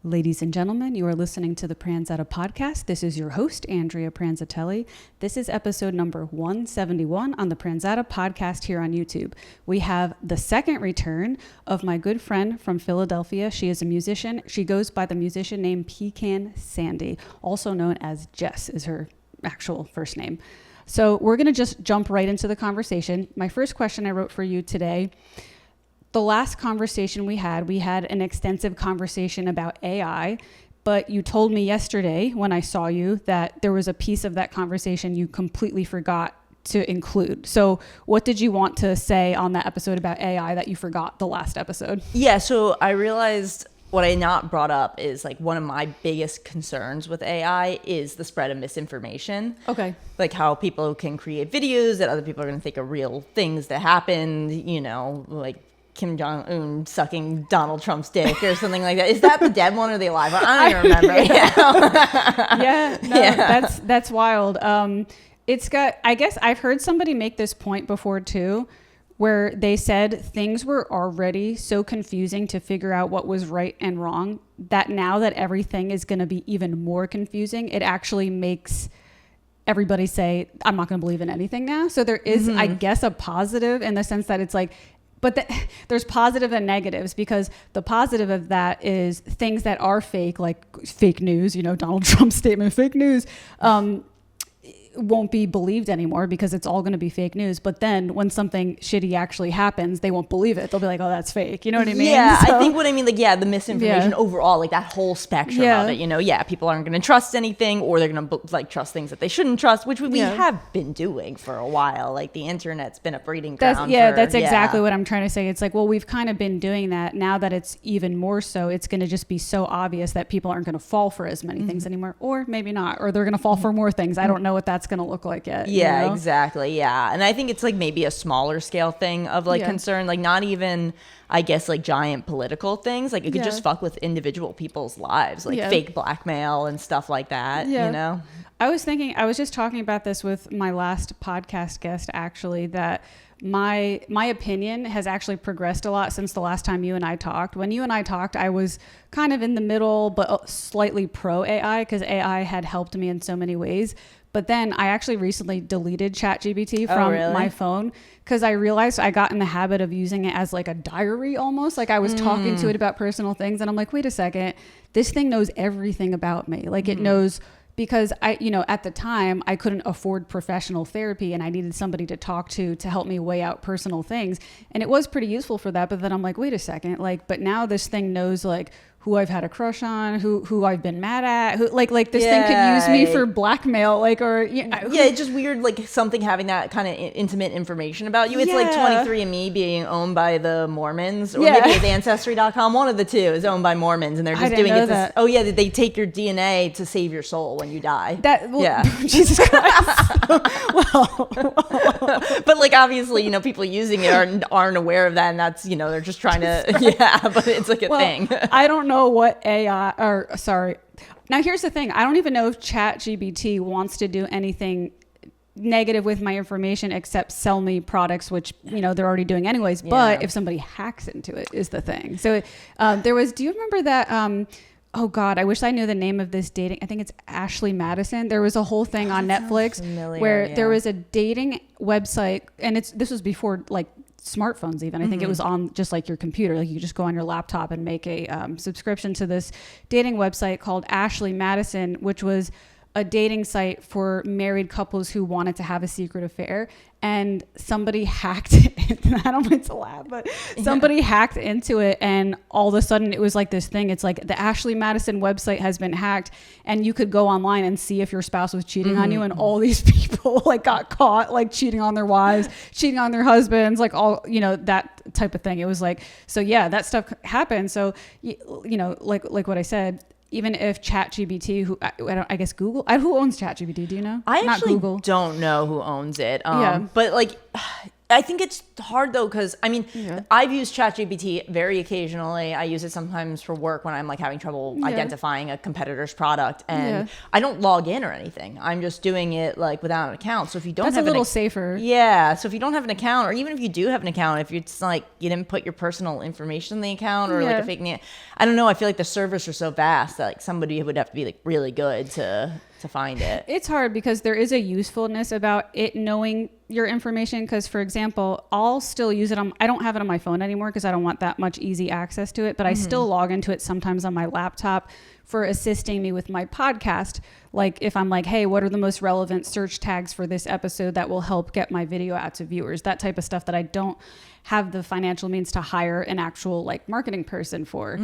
Ladies and gentlemen, you are listening to the Pranzata Podcast. This is your host, Andrea Pranzatelli. This is episode number 171 on the Pranzata Podcast here on YouTube. We have the second return of my good friend from Philadelphia. She is a musician. She goes by the musician name Pecan Sandy, also known as Jess is her actual first name. So we're going to just jump right into the conversation. My first question I wrote for you today: the last conversation we had an extensive conversation about AI, but you told me yesterday when I saw you that there was a piece of that conversation you completely forgot to include. So what did you want to say on that episode about AI that you forgot the last episode? Yeah, so I realized what I not brought up is like one of my biggest concerns with AI is the spread of misinformation. Okay. Like how people can create videos that other people are going to think are real things that happened, you know, like Kim Jong-un sucking Donald Trump's dick or something like that. Is that the dead one or the alive one? I don't even remember. That's wild. It's got, I guess I've heard somebody make this point before too, where they said things were already so confusing to figure out what was right and wrong that now that everything is going to be even more confusing, it actually makes everybody say, I'm not going to believe in anything now. So there is, I guess, a positive in the sense that it's like, but there's positive and negatives, because the positive of that is things that are fake, like fake news, you know, Donald Trump's statement, fake news, won't be believed anymore because it's all going to be fake news. But then when something shitty actually happens, they won't believe it. They'll be like, oh, that's fake. You know what I mean? Yeah, so, I think what I mean, like, yeah, the misinformation overall, like that whole spectrum of it, you know, people aren't going to trust anything, or they're going to like trust things that they shouldn't trust, which we have been doing for a while. Like the internet's been a breeding ground. That's exactly what I'm trying to say. It's like, well, we've kind of been doing that. Now that it's even more so, it's going to just be so obvious that people aren't going to fall for as many things anymore, or maybe not, or they're going to fall for more things. I don't know what that's going to look like yet. Yeah, you know? exactly. Yeah. And I think it's like maybe a smaller scale thing of like concern, like not even, I guess, like giant political things. Like it could just fuck with individual people's lives, like fake blackmail and stuff like that, you know? I was just talking about this with my last podcast guest, actually, that my opinion has actually progressed a lot since the last time you and I talked. When you and I talked, I was kind of in the middle, but slightly pro AI, because AI had helped me in so many ways. But then I actually recently deleted ChatGPT from my phone because I realized I got in the habit of using it as like a diary almost. Like I was talking to it about personal things, and I'm like, wait a second, this thing knows everything about me. Like it knows, because I, you know, at the time I couldn't afford professional therapy and I needed somebody to talk to help me weigh out personal things. And it was pretty useful for that. But then I'm like, wait a second, like, but now this thing knows like who I've had a crush on, who I've been mad at, who like this thing could use me for blackmail, like, or it's just weird, like something having that kind of intimate information about you. It's like 23andMe being owned by the Mormons, or maybe it's Ancestry.com. One of the two is owned by Mormons, and they're just doing it. They take your DNA to save your soul when you die. Jesus Christ. But like obviously, you know, people using it aren't aware of that, and that's, you know, they're just trying to but it's like a thing. I don't know what now here's the thing, I don't even know if ChatGPT wants to do anything negative with my information except sell me products, which, you know, they're already doing anyways. But if somebody hacks into it is the thing. So do you remember that oh God, I wish I knew the name of this dating, I think it's Ashley Madison. There was a whole thing on Netflix where there was a dating website, and this was before like smartphones even. I think it was on just like your computer. Like you just go on your laptop and make a subscription to this dating website called Ashley Madison, which was a dating site for married couples who wanted to have a secret affair. And somebody hacked it. I don't mean to laugh, but somebody hacked into it, and all of a sudden it was like this thing. It's like the Ashley Madison website has been hacked, and you could go online and see if your spouse was cheating on you. And all these people like got caught like cheating on their wives, cheating on their husbands, like all, you know, that type of thing. It was like, so yeah, that stuff happened. So, you know, like what I said, even if ChatGPT, who I guess Google, who owns ChatGPT? Do you know? I actually don't know who owns it. But like, I think it's hard though, because I mean, I've used ChatGPT very occasionally. I use it sometimes for work when I'm like having trouble identifying a competitor's product, and I don't log in or anything. I'm just doing it like without an account. So if you don't have a little safer. Yeah. So if you don't have an account, or even if you do have an account, if it's like you didn't put your personal information in the account or like a fake name, I don't know. I feel like the servers are so vast that like somebody would have to be like really good to find it. It's hard because there is a usefulness about it knowing your information. Because for example, I'll still use it I don't have it on my phone anymore because I don't want that much easy access to it, but I still log into it sometimes on my laptop for assisting me with my podcast. Like if I'm like, hey, what are the most relevant search tags for this episode that will help get my video out to viewers? That type of stuff that I don't have the financial means to hire an actual like marketing person for.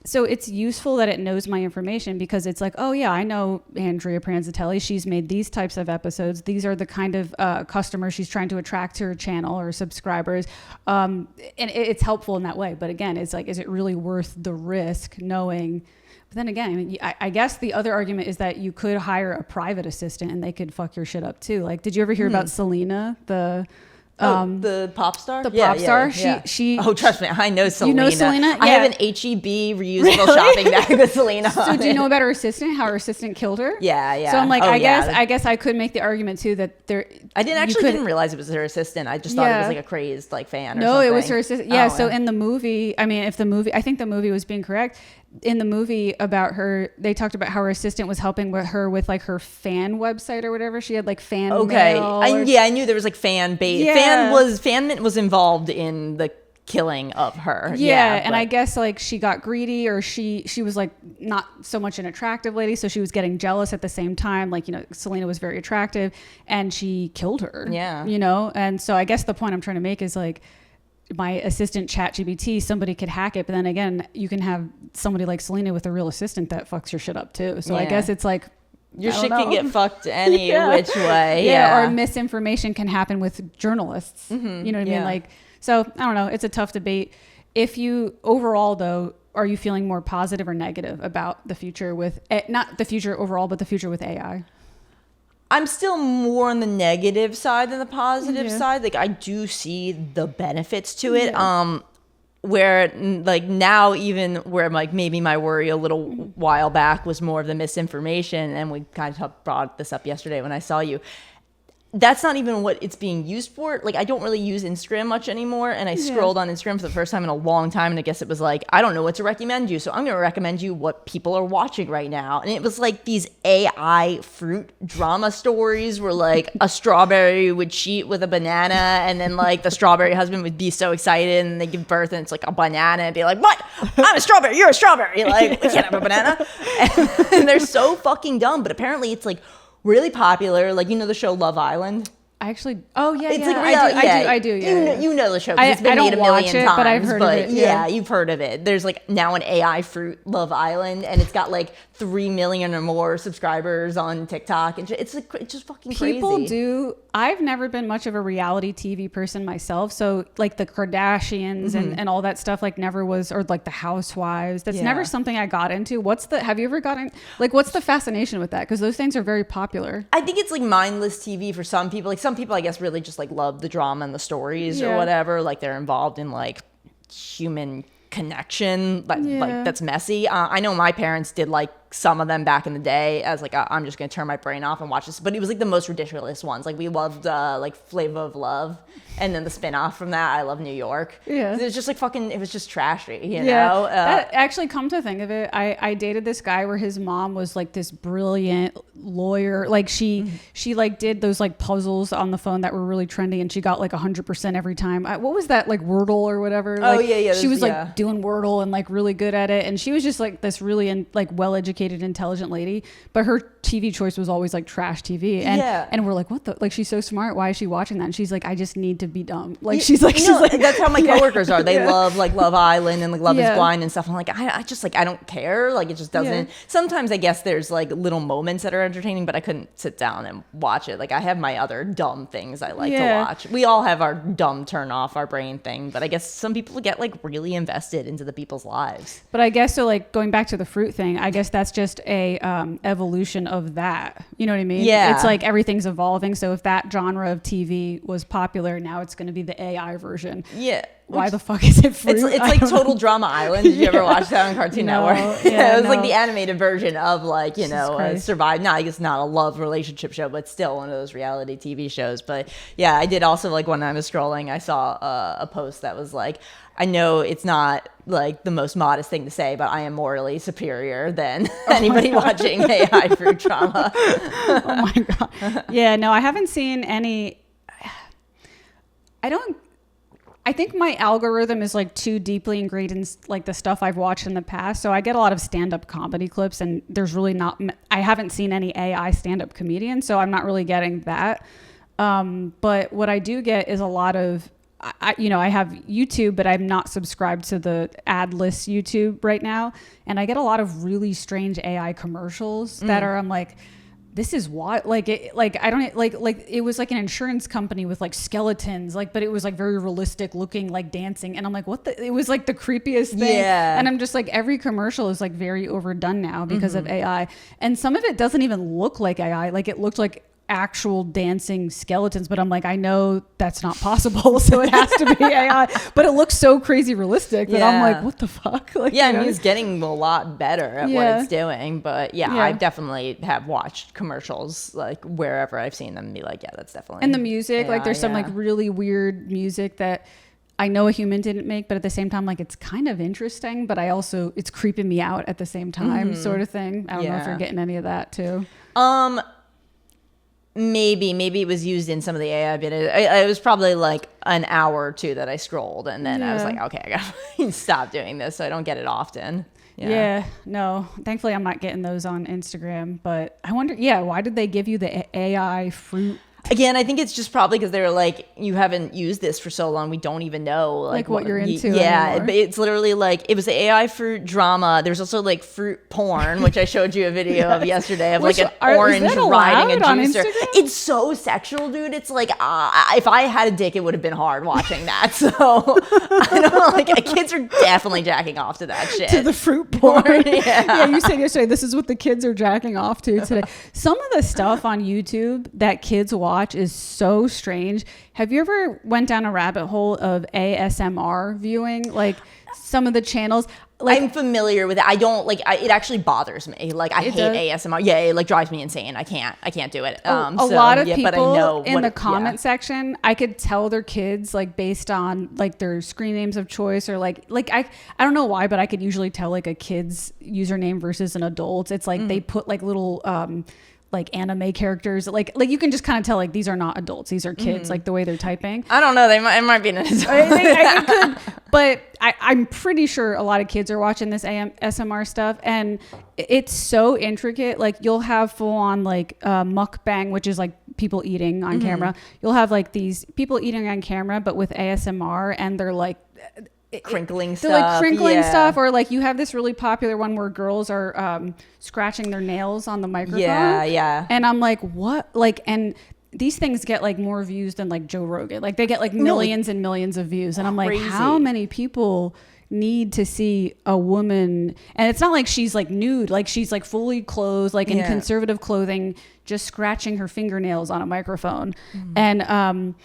So it's useful that it knows my information, because it's like, oh yeah, I know Andrea Pranzatelli. She's made these types of episodes. These are the kind of customers she's trying to attract to her channel or subscribers. And it's helpful in that way. But again, it's like, is it really worth the risk knowing? But then again, I guess the other argument is that you could hire a private assistant and they could fuck your shit up too. Like, did you ever hear about Selena, the pop star? The pop star? She Oh, trust me, I know Selena. You know Selena? Yeah. I have an HEB reusable shopping bag with Selena So on do you it. know about her assistant, how her assistant killed her? Yeah. So I'm like, I guess I could make the argument too that there I didn't realize it was her assistant. I just thought it was like a crazed like fan or something. No, it was her assistant. Yeah, so in the movie, I mean, I think the movie was being correct. In the movie about her, they talked about how her assistant was helping with her with like her fan website or whatever. She had like fan mail. I knew there was like fan base. Fan was involved in the killing of her. And I guess like she got greedy, or she was like not so much an attractive lady, so she was getting jealous at the same time. Like, you know, Selena was very attractive and she killed her. Yeah. You know, and so I guess the point I'm trying to make is like, my assistant ChatGPT, somebody could hack it, but then again, you can have somebody like Selena with a real assistant that fucks your shit up too. So I guess it's like, your shit can get fucked any which way. Or misinformation can happen with journalists. You know what I mean? Like, so I don't know. It's a tough debate. If you overall though, are you feeling more positive or negative about the future with not the future overall, but the future with AI? I'm still more on the negative side than the positive side. Like, I do see the benefits to it. Where like now, even where like maybe my worry a little while back was more of the misinformation, and we kind of brought this up yesterday when I saw you. That's not even what it's being used for. Like, I don't really use Instagram much anymore, and I scrolled on Instagram for the first time in a long time, and I guess it was like, I don't know what to recommend you, so I'm going to recommend you what people are watching right now. And it was like these AI fruit drama stories where like a strawberry would cheat with a banana, and then like the strawberry husband would be so excited, and they give birth, and it's like a banana, and be like, what? I'm a strawberry, you're a strawberry. Like, we can't have a banana. And they're so fucking dumb, but apparently it's like really popular. Like, you know the show Love Island? It's like I do. You know the show. It's been made a million times, but I've heard of it. Yeah, you've heard of it. There's like now an AI fruit Love Island, and it's got like 3 million or more subscribers on TikTok, and it's just fucking crazy. People do. I've never been much of a reality TV person myself, so like the Kardashians and all that stuff like never was, or like the Housewives. That's never something I got into. Have you ever gotten like what's the fascination with that? Because those things are very popular. I think it's like mindless TV for some people. Like some people, I guess, really just like love the drama and the stories or whatever. Like they're involved in like human connection, but like that's messy. I know my parents did like some of them back in the day as like I'm just gonna turn my brain off and watch this, but it was like the most ridiculous ones. Like we loved like Flavor of Love, and then the spin-off from that, I Love New York. It was just like fucking, it was just trashy, you know. That actually, come to think of it, I dated this guy where his mom was like this brilliant lawyer. Like she like did those like puzzles on the phone that were really trendy, and she got like 100% every time. What was that, like Wordle or whatever? Like, she was like doing Wordle and like really good at it, and she was just like this really like well-educated, intelligent lady, but her TV choice was always like trash TV, and we're like, what the, like, she's so smart, why is she watching that? And she's like, I just need to be dumb. Like she's like that's how my coworkers are. They love like Love Island and like Love is Blind and stuff. I'm like, I just like, I don't care. Like it just doesn't. Sometimes I guess there's like little moments that are entertaining, but I couldn't sit down and watch it. Like I have my other dumb things I like to watch. We all have our dumb turn off our brain thing, but I guess some people get like really invested into the people's lives. But I guess so, like going back to the fruit thing, I guess that's just a evolution of that. You know what I mean? Yeah. It's like everything's evolving. So if that genre of TV was popular, now it's going to be the AI version. Yeah. Why the fuck is it fruit? It's like Total Drama Island. Did you ever watch that on Cartoon Network? Yeah, it was like the animated version of like, you know, Christ. it's not a love relationship show, but still one of those reality TV shows. But yeah, I did also like when I was scrolling, I saw a post that was like, I know it's not like the most modest thing to say, but I am morally superior than anybody watching AI fruit drama. Oh my God. Yeah, no, I haven't seen any. I think my algorithm is like too deeply ingrained in like the stuff I've watched in the past. So I get a lot of stand-up comedy clips, and there's really not, I haven't seen any AI stand-up comedians, so I'm not really getting that. But what I do get is a lot of, I have YouTube, but I'm not subscribed to the ad-less YouTube right now. And I get a lot of really strange AI commercials that are, I'm like, this is what I don't like it was like an insurance company with like skeletons, like, but it was like very realistic looking, like dancing, and I'm like, it was like the creepiest thing. Yeah. And I'm just like, every commercial is like very overdone now because of AI, and some of it doesn't even look like AI. Like, it looked like actual dancing skeletons, but I'm like, I know that's not possible, so it has to be AI. But it looks so crazy realistic that I'm like, what the fuck? Like, yeah, I mean, it's getting a lot better at what it's doing. But yeah, I definitely have watched commercials like wherever I've seen them and be like, yeah, that's definitely. And the music, AI, like there's some like really weird music that I know a human didn't make, but at the same time, like, it's kind of interesting, but it's creeping me out at the same time, sort of thing. I don't know if you're getting any of that too. Maybe it was used in some of the AI bit. It was probably like an hour or two that I scrolled, and then I was like, okay, I gotta stop doing this so I don't get it often. Yeah, no, thankfully I'm not getting those on Instagram, but I wonder, why did they give you the AI fruit? Again, I think it's just probably because they were like, you haven't used this for so long, we don't even know like what you're into. Yeah, it's literally like, it was the AI fruit drama. There's also like fruit porn, which I showed you a video of yesterday of like an orange riding a juicer. It's so sexual, dude. It's like, if I had a dick, it would have been hard watching that. So I don't know, like, kids are definitely jacking off to that shit. To the fruit porn. Yeah, you said yesterday, this is what the kids are jacking off to today. Some of the stuff on YouTube that kids watch is so strange. Have you ever went down a rabbit hole of ASMR viewing? Like, some of the channels, like, I'm familiar with it. I don't like, it actually bothers me. Like, I hate ASMR. Yeah, it like drives me insane. I can't do it. A lot of people, but I know in the comment section, I could tell they're kids, like, based on like their screen names of choice, or like I don't know why, but I could usually tell like a kid's username versus an adult. It's like they put like little like anime characters, like you can just kind of tell, like, these are not adults, these are kids, like the way they're typing. I don't know, it might be an adult. It could, but I'm pretty sure a lot of kids are watching this ASMR stuff, and it's so intricate. Like, you'll have full on like mukbang, which is like people eating on camera. You'll have like these people eating on camera, but with ASMR, and they're like crinkling stuff. They're like crinkling stuff, or like you have this really popular one where girls are scratching their nails on the microphone. Yeah. And I'm like, what? Like, and these things get like more views than like Joe Rogan. Like, they get like millions and millions of views. And I'm like, how many people need to see a woman? And it's not like she's like nude, like she's like fully clothed, like in conservative clothing, just scratching her fingernails on a microphone. And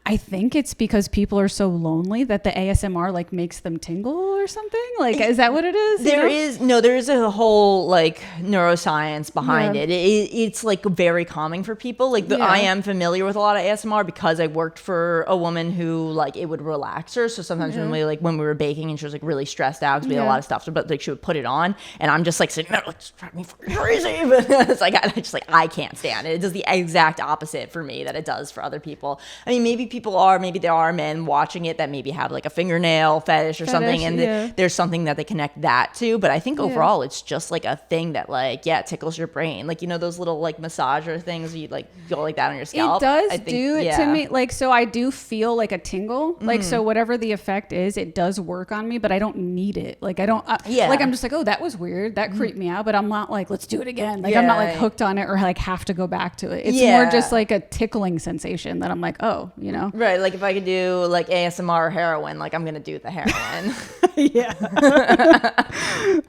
I think it's because people are so lonely that the ASMR like makes them tingle or something. Like, is that what it is? There is a whole like neuroscience behind it. It's like very calming for people. Like, I am familiar with a lot of ASMR because I worked for a woman who like it would relax her. So sometimes when we were baking and she was like really stressed out because we had a lot of stuff, but like she would put it on, and I'm just like sitting there like, it's driving me fucking crazy. But it's like I can't stand it. It does the exact opposite for me that it does for other people. I mean, maybe there are men watching it that maybe have like a fingernail fetish or something, and there's something that they connect that to. But I think overall it's just like a thing that like tickles your brain, like, you know, those little like massager things you like go like that on your scalp. It does do it to me, like, so I do feel like a tingle, like, so whatever the effect is, it does work on me, but I don't need it. Like, I don't like, I'm just like, oh, that was weird, that creeped me out, but I'm not like, let's do it again. Like, I'm not like hooked on it or like have to go back to it. It's more just like a tickling sensation that I'm like, oh, you know. Right, like if I could do like ASMR or heroin, like I'm gonna do the heroin.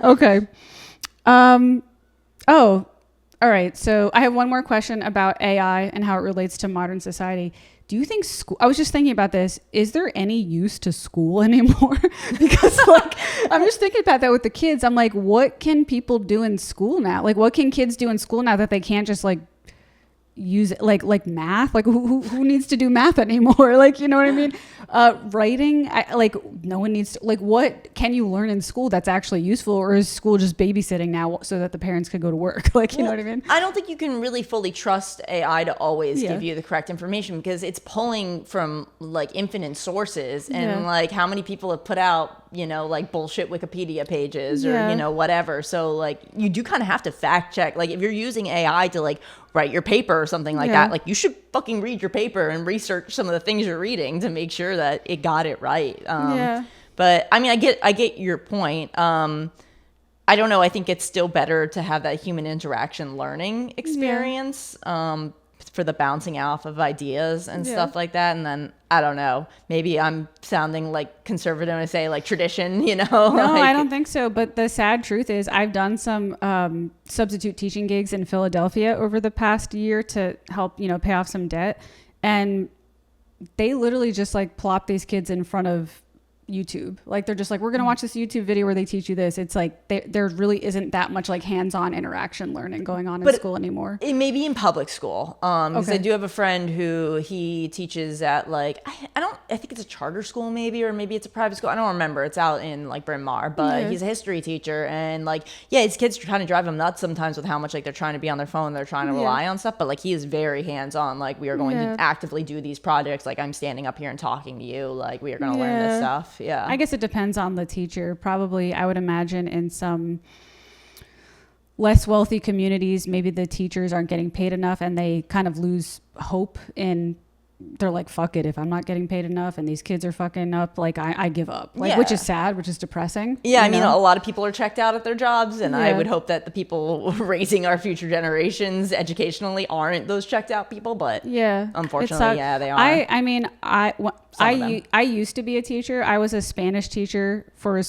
Okay. Oh, all right. So I have one more question about AI and how it relates to modern society. Do you think school, I was just thinking about this, is there any use to school anymore? Because like, I'm just thinking about that with the kids. I'm like, what can people do in school now? Like, what can kids do in school now that they can't just like use it, like math? Like who needs to do math anymore? Like, you know what I mean? Writing, like no one needs to, like, what can you learn in school that's actually useful, or is school just babysitting now so that the parents could go to work? Like, you know what I mean? I don't think you can really fully trust AI to always give you the correct information, because it's pulling from like infinite sources, and like how many people have put out, you know, like bullshit Wikipedia pages or, you know, whatever. So like you do kind of have to fact check. Like if you're using AI to like write your paper or something like that, like you should fucking read your paper and research some of the things you're reading to make sure that it got it right. But I mean, I get your point. I don't know. I think it's still better to have that human interaction learning experience for the bouncing off of ideas and stuff like that. And then I don't know, maybe I'm sounding like conservative when I say like tradition, you know? No, like, I don't think so. But the sad truth is I've done some substitute teaching gigs in Philadelphia over the past year to help, you know, pay off some debt. And they literally just like plop these kids in front of YouTube. Like they're just like, we're going to watch this YouTube video where they teach you this. It's like there really isn't that much like hands-on interaction learning going on in school anymore. It may be in public school. Because I do have a friend who he teaches at like, I think it's a charter school maybe, or maybe it's a private school. I don't remember. It's out in like Bryn Mawr, but he's a history teacher, and like, his kids are trying to drive him nuts sometimes with how much like they're trying to be on their phone. They're trying to rely on stuff, but like he is very hands-on. Like we are going to actively do these projects. Like I'm standing up here and talking to you. Like we are going to learn this stuff. Yeah. I guess it depends on the teacher. Probably, I would imagine in some less wealthy communities, maybe the teachers aren't getting paid enough and they kind of lose hope in, they're like, fuck it, if I'm not getting paid enough and these kids are fucking up, like I give up, like, which is sad, which is depressing. I mean, a lot of people are checked out at their jobs, and I would hope that the people raising our future generations educationally aren't those checked out people, but unfortunately, they are. I mean, I used to be a teacher. I was a Spanish teacher for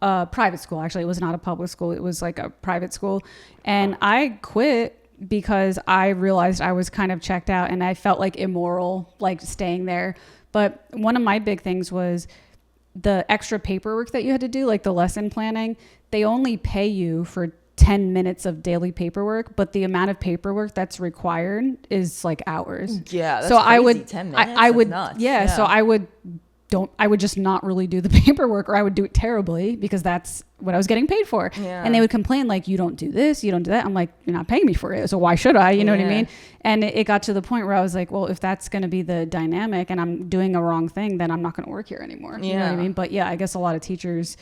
a private school. Actually, it was not a public school. It was like a private school. And I quit because I realized I was kind of checked out and I felt like immoral, like staying there. But one of my big things was the extra paperwork that you had to do, like the lesson planning. They only pay you for 10 minutes of daily paperwork, but the amount of paperwork that's required is like hours. Yeah. That's so crazy. I would, 10 minutes? I would, nuts. So I would just not really do the paperwork, or I would do it terribly because that's what I was getting paid for. Yeah. And they would complain like, you don't do this, you don't do that. I'm like, you're not paying me for it, so why should I? You know what I mean? And it got to the point where I was like, well, if that's going to be the dynamic and I'm doing a wrong thing, then I'm not going to work here anymore. You know what I mean? But I guess a lot of teachers,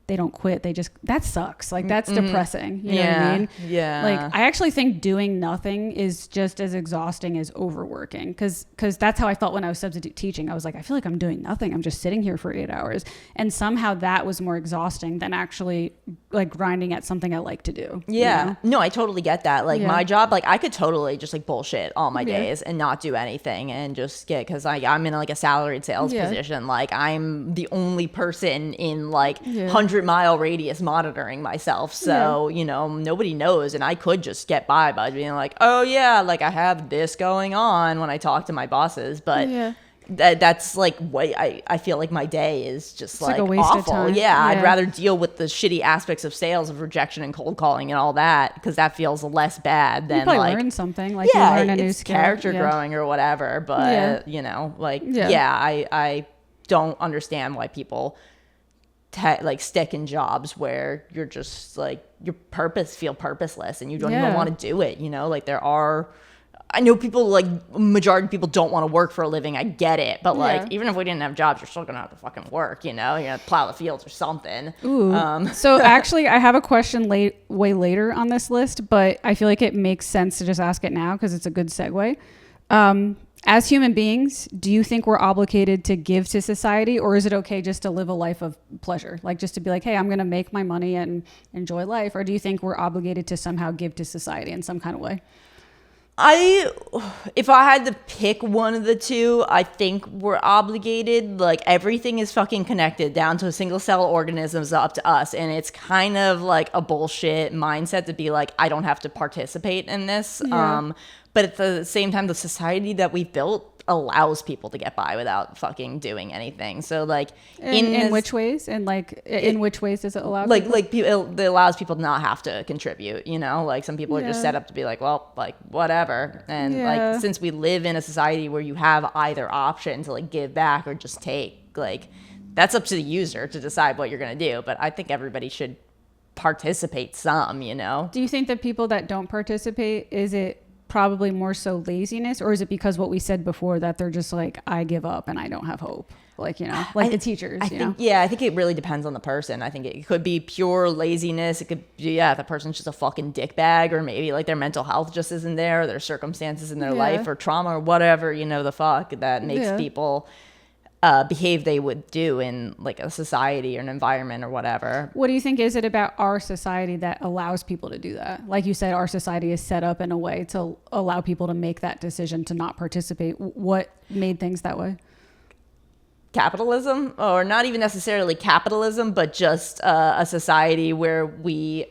they don't quit. They just, that sucks. Like that's depressing. You know what I mean? Yeah. Like I actually think doing nothing is just as exhausting as overworking. Cause that's how I felt when I was substitute teaching. I was like, I feel like I'm doing nothing. I'm just sitting here for 8 hours. And somehow that was more exhausting than actually like grinding at something I like to do. Yeah. You know? No, I totally get that. Like my job, like I could totally just like bullshit all my days and not do anything and just get, cause I'm in like a salaried sales position. Like I'm the only person in like 100-mile radius monitoring myself, so you know, nobody knows, and I could just get by being like, oh yeah, like I have this going on when I talk to my bosses, but that's like what I feel like my day is just like a waste awful. Of time. I'd rather deal with the shitty aspects of sales, of rejection and cold calling and all that, because that feels less bad than you like learn something, like you learn a new skill, character growing or whatever. But you know, like I don't understand why people like stick in jobs where you're just like your feel purposeless and you don't even want to do it, you know. Like I know people, like majority of people don't want to work for a living. I get it, but like even if we didn't have jobs, you're still gonna have to fucking work, you know. You're gonna plow the fields or something. So actually I have a question way later on this list, but I feel like it makes sense to just ask it now because it's a good segue. As human beings, do you think we're obligated to give to society, or is it okay just to live a life of pleasure? Like just to be like, hey, I'm going to make my money and enjoy life. Or do you think we're obligated to somehow give to society in some kind of way? If I had to pick one of the two, I think we're obligated. Like, everything is fucking connected down to a single cell organisms up to us. And it's kind of like a bullshit mindset to be like, I don't have to participate in this. Yeah. But at the same time, the society that we've built allows people to get by without fucking doing anything. So like in which ways? And like in which ways does it allow people? It allows people to not have to contribute, you know? Like, some people are just set up to be like, well, like, whatever. And like, since we live in a society where you have either option to like give back or just take, like, that's up to the user to decide what you're going to do. But I think everybody should participate some, you know? Do you think that people that don't participate, is it probably more so laziness, or is it because what we said before, that they're just like, I give up and I don't have hope, like, you know, like the teachers, I think it really depends on the person. I think it could be pure laziness. It could be, the person's just a fucking dickbag, or maybe like their mental health just isn't there, or their circumstances in their life or trauma or whatever, you know, the fuck that makes people behave they would do in like a society or an environment or whatever. What do you think is it about our society that allows people to do that? Like you said, our society is set up in a way to allow people to make that decision to not participate. What made things that way? Capitalism, or not even necessarily capitalism, but just a society where we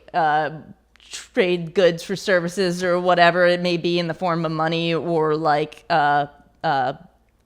trade goods for services or whatever it may be in the form of money, or like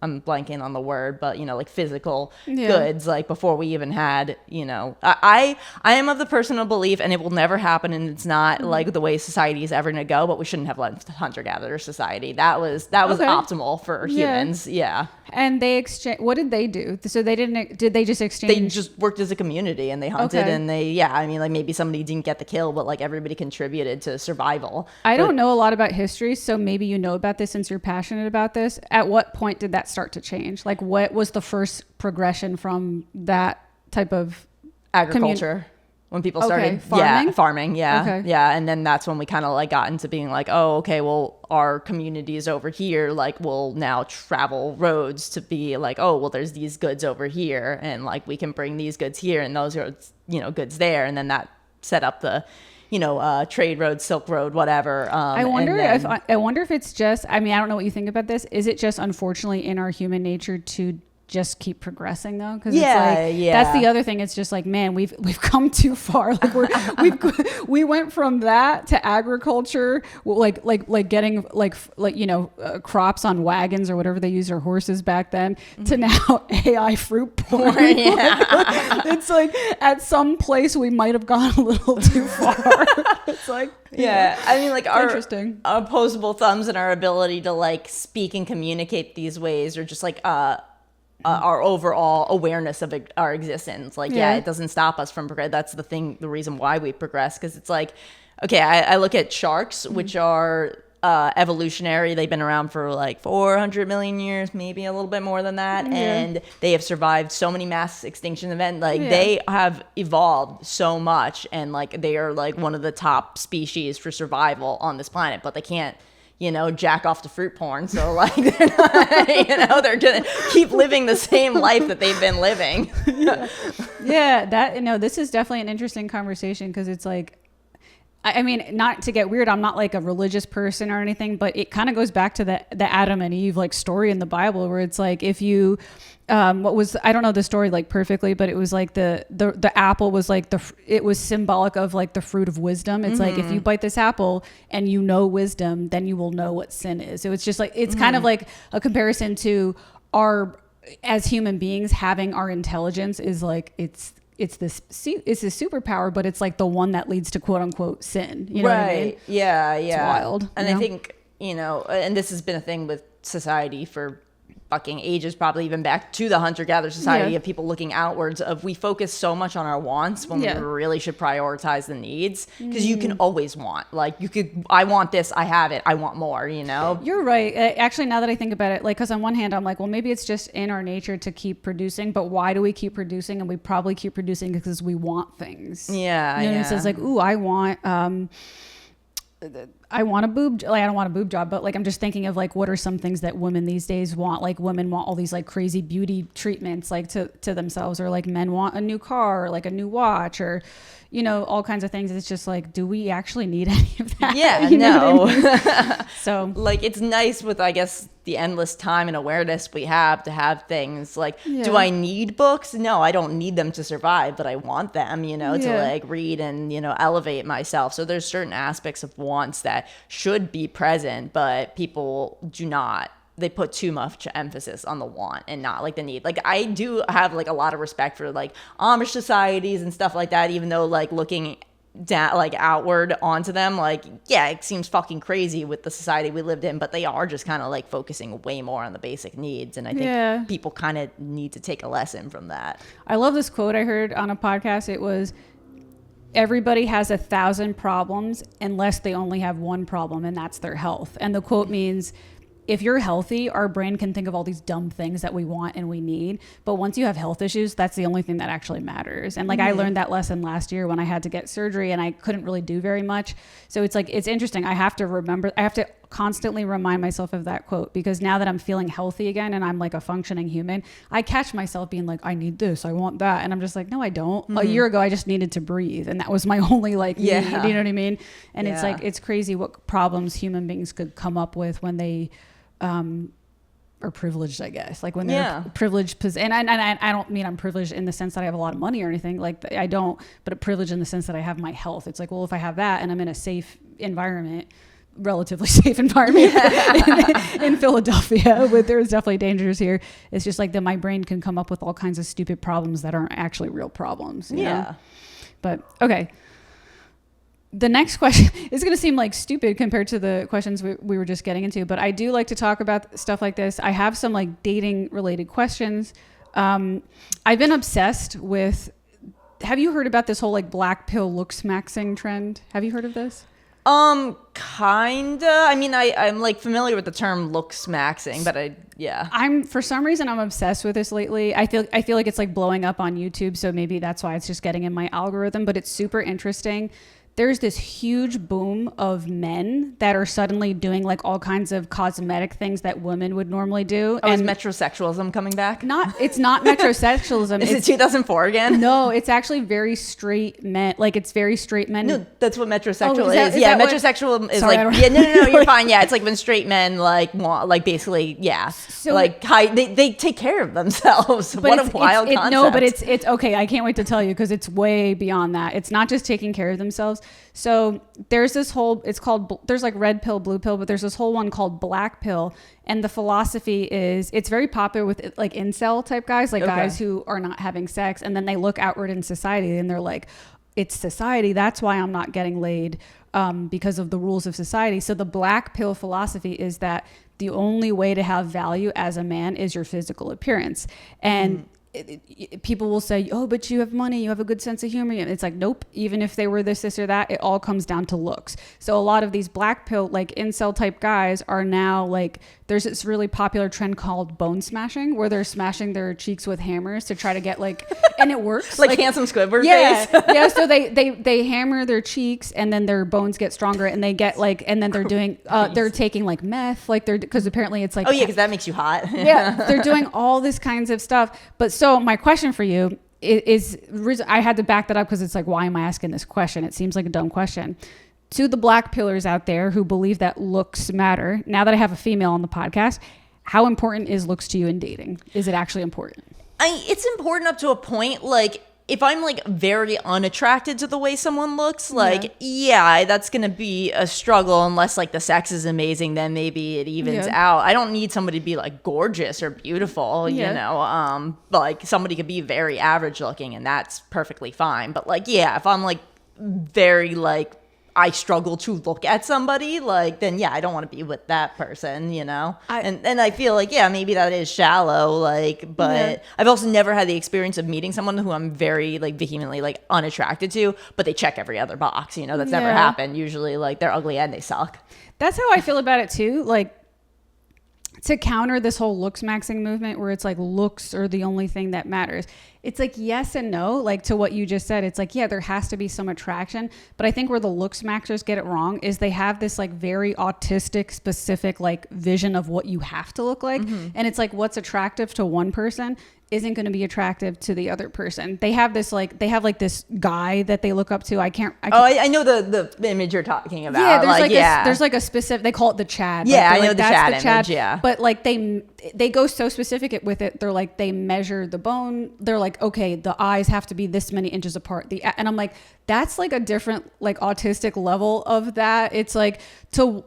I'm blanking on the word, but, you know, like physical goods, like before we even had, you know, I am of the personal belief, and it will never happen, and it's not like the way society is ever going to go, but we shouldn't have left hunter-gatherer society. That was optimal for humans. Yeah. And they what did they do? So did they just exchange? They just worked as a community, and they hunted, and I mean, like, maybe somebody didn't get the kill, but like everybody contributed to survival. I don't know a lot about history, so maybe you know about this since you're passionate about this. At what point did that start to change? Like, what was the first progression from that type of agriculture? When people started farming. And then that's when we kind of like got into being like, oh, okay, well, our communities over here, like, will now travel roads to be like, oh, well, there's these goods over here, and like we can bring these goods here, and those are, you know, goods there, and then that set up the, you know, trade road, Silk Road, whatever. I wonder if it's just, I mean, I don't know what you think about this. Is it just unfortunately in our human nature to just keep progressing though? Because that's the other thing. It's just like, man, we've come too far. Like we went from that to agriculture, like getting like you know, crops on wagons or whatever they used, or horses back then, to now AI fruit porn. It's like at some place we might have gone a little too far. It's like, I mean, like, our interesting opposable thumbs and our ability to like speak and communicate these ways, or just like our overall awareness of our existence. Like, it doesn't stop us from progress. That's the reason why we progress. Because it's like, okay, I look at sharks, which are evolutionary. They've been around for like 400 million years, maybe a little bit more than that. And they have survived so many mass extinction events. Like, they have evolved so much, and like they are like one of the top species for survival on this planet, but they can't, you know, jack off to fruit porn. So like, they're not, you know, they're gonna keep living the same life that they've been living. This is definitely an interesting conversation, because it's like, I mean, not to get weird, I'm not like a religious person or anything, but it kind of goes back to the Adam and Eve like story in the Bible, where it's like, if you I don't know the story like perfectly, but it was like the apple was like it was symbolic of like the fruit of wisdom. It's like, if you bite this apple and you know wisdom, then you will know what sin is. So it's just like, it's kind of like a comparison to as human beings, having our intelligence is like, it's this superpower, but it's like the one that leads to quote unquote sin. You know what I mean? Yeah. It's wild. And I think, you know, and this has been a thing with society for fucking ages, probably even back to the hunter-gatherer society, of people looking outwards, of we focus so much on our wants when we really should prioritize the needs, because you can always want, like, I want this, I have it, I want more, you know? You're right. Actually, now that I think about it, like, because on one hand, I'm like, well, maybe it's just in our nature to keep producing, but why do we keep producing? And we probably keep producing because we want things. Yeah. You know, it says like, ooh, I want, I want a boob, like I don't want a boob job, but like I'm just thinking of like what are some things that women these days want? Like women want all these like crazy beauty treatments like to themselves, or like men want a new car, or like a new watch, or you know, all kinds of things. It's just like, do we actually need any of that? Yeah, you know no. what I mean? So like it's nice with, I guess, the endless time and awareness we have to have things like, do I need books? No, I don't need them to survive, but I want them, you know, to like read and, you know, elevate myself. So there's certain aspects of wants that should be present, but people do not. They put too much emphasis on the want and not like the need. Like I do have like a lot of respect for like Amish societies and stuff like that, even though like looking down like outward onto them, like yeah, it seems fucking crazy with the society we lived in, but they are just kind of like focusing way more on the basic needs, and I think people kind of need to take a lesson from that. I love this quote I heard on a podcast. It was, everybody has 1,000 problems unless they only have one problem, and that's their health. And the quote means, if you're healthy, our brain can think of all these dumb things that we want and we need. But once you have health issues, that's the only thing that actually matters. And like I learned that lesson last year when I had to get surgery and I couldn't really do very much. So it's like, it's interesting. I have to constantly remind myself of that quote, because now that I'm feeling healthy again and I'm like a functioning human, I catch myself being like, I need this, I want that. And I'm just like, no, I don't. A year ago, I just needed to breathe. And that was my only like need, you know what I mean? And it's like, it's crazy what problems human beings could come up with when they are privileged, I guess, like when they're privileged. And I don't mean I'm privileged in the sense that I have a lot of money or anything, like I don't, but a privilege in the sense that I have my health. It's like, well, if I have that and I'm in a safe environment, relatively safe environment in Philadelphia, but there's definitely dangers here. It's just like that my brain can come up with all kinds of stupid problems that aren't actually real problems. You know? But okay. The next question is going to seem like stupid compared to the questions we were just getting into, but I do like to talk about stuff like this. I have some like dating related questions. I've been obsessed with, have you heard about this whole like black pill Looksmaxxing trend? Have you heard of this? Kinda. I mean, I'm like familiar with the term Looksmaxxing, but for some reason I'm obsessed with this lately. I feel like it's like blowing up on YouTube, so maybe that's why it's just getting in my algorithm, but it's super interesting. There's this huge boom of men that are suddenly doing like all kinds of cosmetic things that women would normally do. Oh, and is metrosexualism coming back? It's not metrosexualism. Is it 2004 again? No, it's actually very straight men. Like it's very straight men. No, that's what metrosexual is. Yeah, metrosexual is sorry, like, no, you're fine. Yeah, it's like when straight men like want, like basically, so like they take care of themselves. What a wild concept. No, but it's okay. I can't wait to tell you because it's way beyond that. It's not just taking care of themselves. So there's this whole, there's like red pill, blue pill, but there's this whole one called black pill. And the philosophy is, it's very popular with like incel type guys, like guys who are not having sex. And then they look outward in society and they're like, it's society. That's why I'm not getting laid, because of the rules of society. So the black pill philosophy is that the only way to have value as a man is your physical appearance. And people will say, oh, but you have money, you have a good sense of humor. And it's like, nope, even if they were this or that, it all comes down to looks. So a lot of these black pill, like incel type guys are now like, there's this really popular trend called bone smashing, where they're smashing their cheeks with hammers to try to get like, and it works. like handsome Squidward face. Yeah. So they hammer their cheeks and then their bones get stronger and they get like, and then they're doing, they're taking like meth, like because apparently it's like, oh yeah, because that makes you hot. Yeah. They're doing all this kinds of stuff. But so my question for you is I had to back that up because it's like, why am I asking this question? It seems like a dumb question. To the black pillars out there who believe that looks matter, now that I have a female on the podcast, how important is looks to you in dating? Is it actually important? It's important up to a point. Like if I'm like very unattracted to the way someone looks, like that's gonna be a struggle unless like the sex is amazing. Then maybe it evens out. I don't need somebody to be like gorgeous or beautiful, you know. Like somebody could be very average looking, and that's perfectly fine. But like if I'm like very like I struggle to look at somebody, like, then I don't want to be with that person, you know? And I feel like, maybe that is shallow, like, but I've also never had the experience of meeting someone who I'm very, like, vehemently, like, unattracted to, but they check every other box, you know? That's never happened. Usually, like, they're ugly and they suck. That's how I feel about it, too. Like, to counter this whole Looksmaxxing movement where it's like looks are the only thing that matters. It's like yes and no, like to what you just said. It's like, yeah, there has to be some attraction. But I think where the Looksmaxxers get it wrong is they have this like very autistic specific like vision of what you have to look like. And it's like what's attractive to one person isn't going to be attractive to the other person. They have this like this guy that they look up to. I know the image you're talking about. Yeah, there's like a specific, they call it the Chad. Yeah, like, I know the Chad image, yeah. But like they go so specific with it. They're like, they measure the bone. They're like, okay, the eyes have to be this many inches apart. And I'm like, that's like a different like autistic level of that. It's like to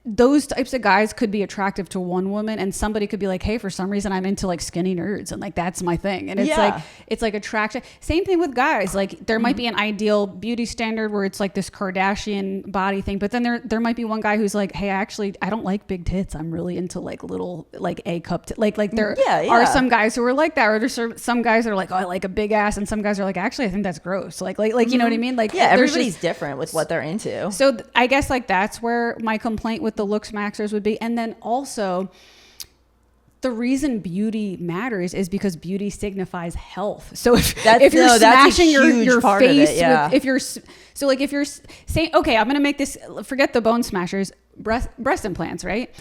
those types of guys could be attractive to one woman, and somebody could be like, hey, for some reason I'm into like skinny nerds and like that's my thing. And it's like attraction. Same thing with guys. Like there might be an ideal beauty standard where it's like this Kardashian body thing, but then there might be one guy who's like, hey, actually I don't like big tits. I'm really into like little like A cup like there are some guys who are like that, or there's some guys that are like, oh, I like a big ass, and some guys are like, actually I think that's gross. Like you know what I mean? Like everybody's different with what they're into. So I guess like that's where my complaint with the Looksmaxxers would be. And then also the reason beauty matters is because beauty signifies health. So if you're smashing your face with, if you're saying, okay, I'm going to make this, forget the bone smashers, breast implants, right?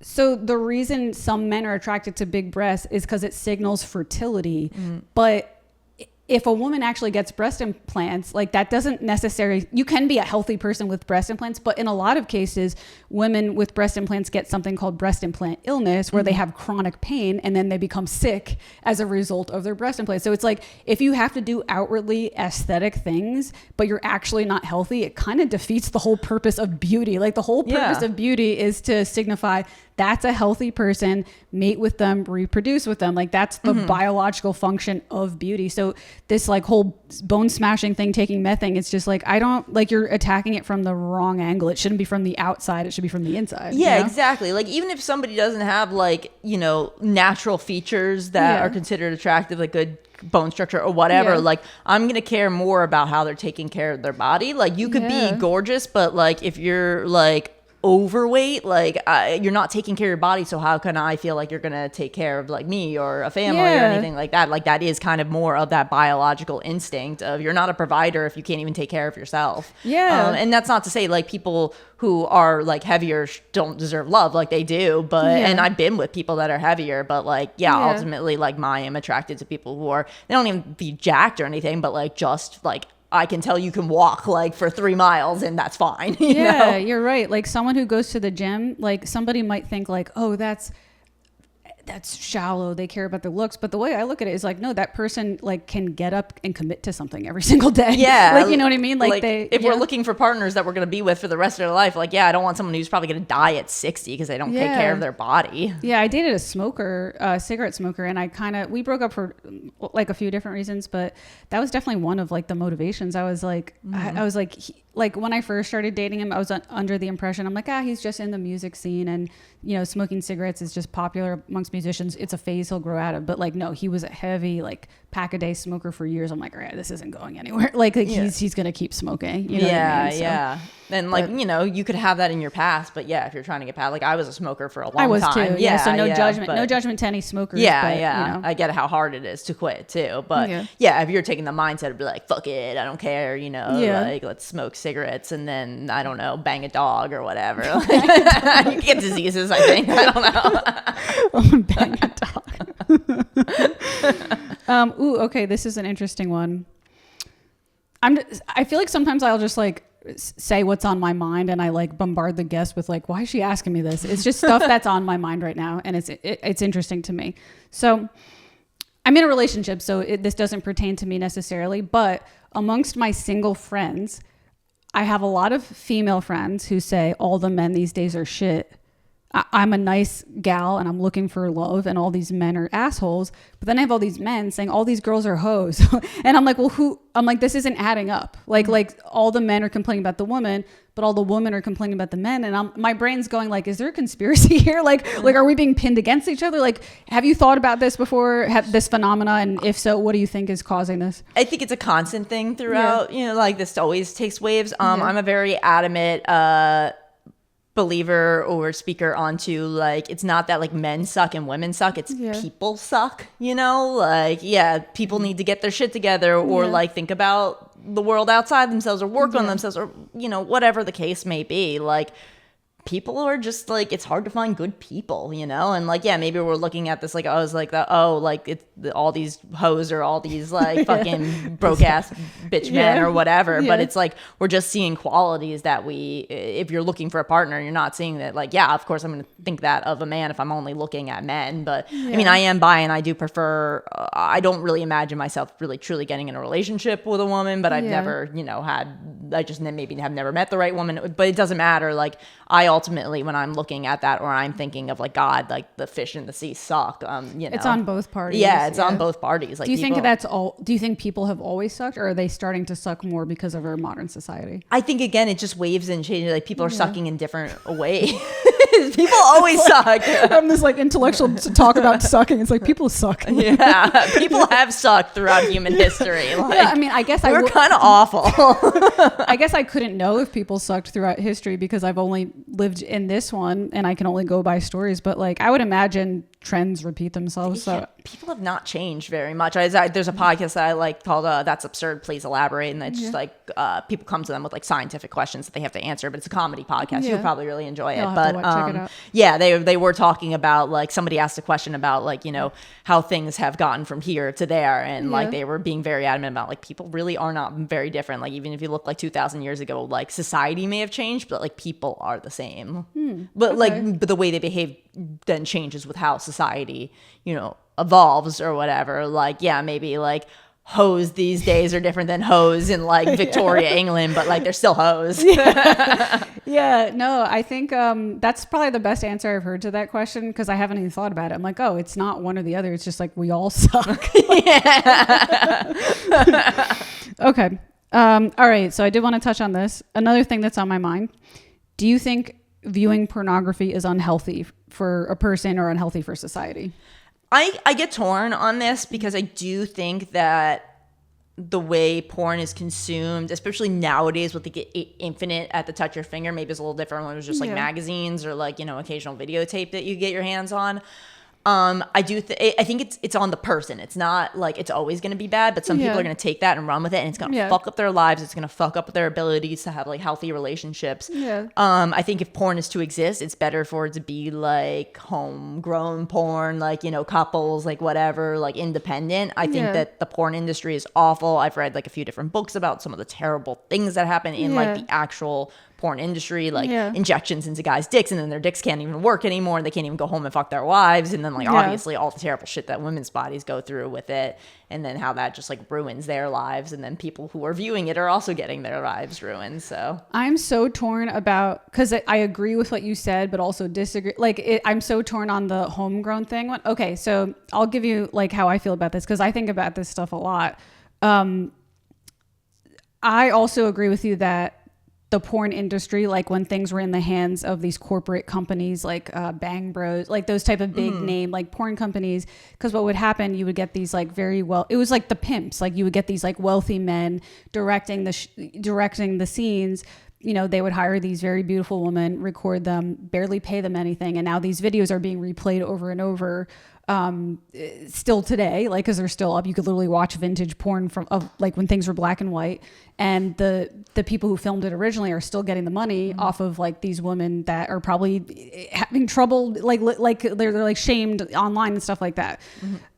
So the reason some men are attracted to big breasts is because it signals fertility. But if a woman actually gets breast implants, like that doesn't necessarily, you can be a healthy person with breast implants, but in a lot of cases, women with breast implants get something called breast implant illness where they have chronic pain and then they become sick as a result of their breast implants. So it's like, if you have to do outwardly aesthetic things, but you're actually not healthy, it kind of defeats the whole purpose of beauty. Like the whole purpose of beauty is to signify that's a healthy person, mate with them, reproduce with them. Like that's the biological function of beauty. So this like whole bone smashing thing, taking meth thing, it's just like, I don't like, you're attacking it from the wrong angle. It shouldn't be from the outside. It should be from the inside. Yeah, you know? Exactly. Like even if somebody doesn't have like, you know, natural features that are considered attractive, like good bone structure or whatever, like I'm gonna care more about how they're taking care of their body. Like you could be gorgeous, but like if you're like overweight, like you're not taking care of your body, so how can I feel like you're gonna take care of like me or a family or anything like that? Like that is kind of more of that biological instinct of you're not a provider if you can't even take care of yourself. And that's not to say like people who are like heavier don't deserve love, like they do, but and I've been with people that are heavier, but like ultimately like I am attracted to people who are, they don't even be jacked or anything, but like just like I can tell you can walk like for 3 miles and that's fine. You know? You're right. Like someone who goes to the gym, like somebody might think like, oh, that's shallow. They care about their looks. But the way I look at it is like, no, that person like can get up and commit to something every single day. Like, you know what I mean? Like if we're looking for partners that we're going to be with for the rest of their life, like, I don't want someone who's probably going to die at 60 because they don't take care of their body. Yeah. I dated a smoker, cigarette smoker, and we broke up for like a few different reasons, but that was definitely one of like the motivations. I was like, I was like, like when I first started dating him, I was under the impression, I'm like, he's just in the music scene and, you know, smoking cigarettes is just popular amongst musicians. It's a phase he'll grow out of. But like, no, he was a heavy like pack a day smoker for years. I'm like, all right, this isn't going anywhere. Like he's going to keep smoking. You know what I mean? So, and like, you know, you could have that in your past, but if you're trying to get past, like I was a smoker for a long time. I was too. So no judgment to any smokers. You know. I get how hard it is to quit too. But if you're taking the mindset of be like, fuck it, I don't care, you know, like let's smoke cigarettes and then I don't know, bang a dog or whatever. You get diseases, I think. I don't know. Bang a dog. Okay, this is an interesting one. I feel like sometimes I'll just like say what's on my mind and I like bombard the guest with like, why is she asking me this? It's just stuff that's on my mind right now and it's interesting to me. So I'm in a relationship, so this doesn't pertain to me necessarily, but amongst my single friends, I have a lot of female friends who say all the men these days are shit. I'm a nice gal and I'm looking for love and all these men are assholes. But then I have all these men saying all these girls are hoes. And I'm like, well, I'm like, this isn't adding up. Like all the men are complaining about the woman, but all the women are complaining about the men. And my brain's going like, is there a conspiracy here? Like, are we being pinned against each other? Like, have you thought about this before, this phenomena? And if so, what do you think is causing this? I think it's a constant thing throughout, you know, like this always takes waves. I'm a very adamant, believer or speaker onto like, it's not that like men suck and women suck, it's people suck, you know, like, yeah, people need to get their shit together or like think about the world outside themselves or work on themselves or, you know, whatever the case may be. Like, people are just like, it's hard to find good people, you know? And like, yeah, maybe we're looking at this like, I was like, like it's all these hoes or all these like fucking broke ass bitch men or whatever. But it's like, we're just seeing qualities that if you're looking for a partner, you're not seeing that like, yeah, of course I'm going to think that of a man if I'm only looking at men. But I mean, I am bi and I do prefer, I don't really imagine myself really truly getting in a relationship with a woman, but I've never, you know, I just maybe have never met the right woman, but it doesn't matter. Like, I ultimately, when I'm looking at that, or I'm thinking of like, God, like the fish in the sea suck. You know, it's on both parties. Yeah, it's on both parties. Like, do you think that's all? Do you think people have always sucked, or are they starting to suck more because of our modern society? I think again, it just waves and changes. Like, people are sucking in different ways. People always suck. From this like intellectual talk about sucking, it's like people suck. Yeah, people have sucked throughout human history. Like, yeah, I mean, I guess we're kind of awful. I guess I couldn't know if people sucked throughout history because I've only lived in this one and I can only go by stories. But like, I would imagine trends repeat themselves. So people have not changed very much. There's a podcast that I like called That's Absurd, Please Elaborate. And it's just like people come to them with like scientific questions that they have to answer, but it's a comedy podcast. You would probably really enjoy it. But check it out. Yeah, they were talking about like, somebody asked a question about like, you know, how things have gotten from here to there. And like, they were being very adamant about like, people really are not very different. Like, even if you look like 2,000 years ago, like society may have changed, but like people are the same. But like, but the way they behave then changes with how society, you know, evolves or whatever. Like, yeah, maybe like hoes these days are different than hoes in like Victoria, England, but like they're still hoes. No, I think that's probably the best answer I've heard to that question, because I haven't even thought about it. I'm like, oh, it's not one or the other. It's just like we all suck. Okay. All right. So I did want to touch on this. Another thing that's on my mind. Do you think viewing pornography is unhealthy for a person or unhealthy for society? I get torn on this, because I do think that the way porn is consumed, especially nowadays with the infinite at the touch of your finger, maybe it's a little different when it was just like magazines or like, you know, occasional videotape that you get your hands on. I think it's on the person. It's not like it's always going to be bad, but some people are going to take that and run with it, and it's going to fuck up their lives. It's going to fuck up their abilities to have like healthy relationships. I think if porn is to exist, it's better for it to be like homegrown porn, like, you know, couples, like whatever, like independent. I think that the porn industry is awful. I've read like a few different books about some of the terrible things that happen in like the actual porn industry, like injections into guys' dicks, and then their dicks can't even work anymore, and they can't even go home and fuck their wives, and then like obviously all the terrible shit that women's bodies go through with it, and then how that just like ruins their lives, and then people who are viewing it are also getting their lives ruined. So I'm so torn about, because I agree with what you said, but also disagree. Like I'm so torn on the homegrown thing. Okay, so I'll give you like how I feel about this, because I think about this stuff a lot. I also agree with you that the porn industry, like when things were in the hands of these corporate companies like Bang Bros, like those type of big name like porn companies, because what would happen, you would get these like it was like the pimps, like you would get these like wealthy men directing the scenes. You know, they would hire these very beautiful women, record them, barely pay them anything, and now these videos are being replayed over and over still today, like, because they're still up. You could literally watch vintage porn of like when things were black and white, and the people who filmed it originally are still getting the money off of like these women that are probably having trouble, like they're like shamed online and stuff like that.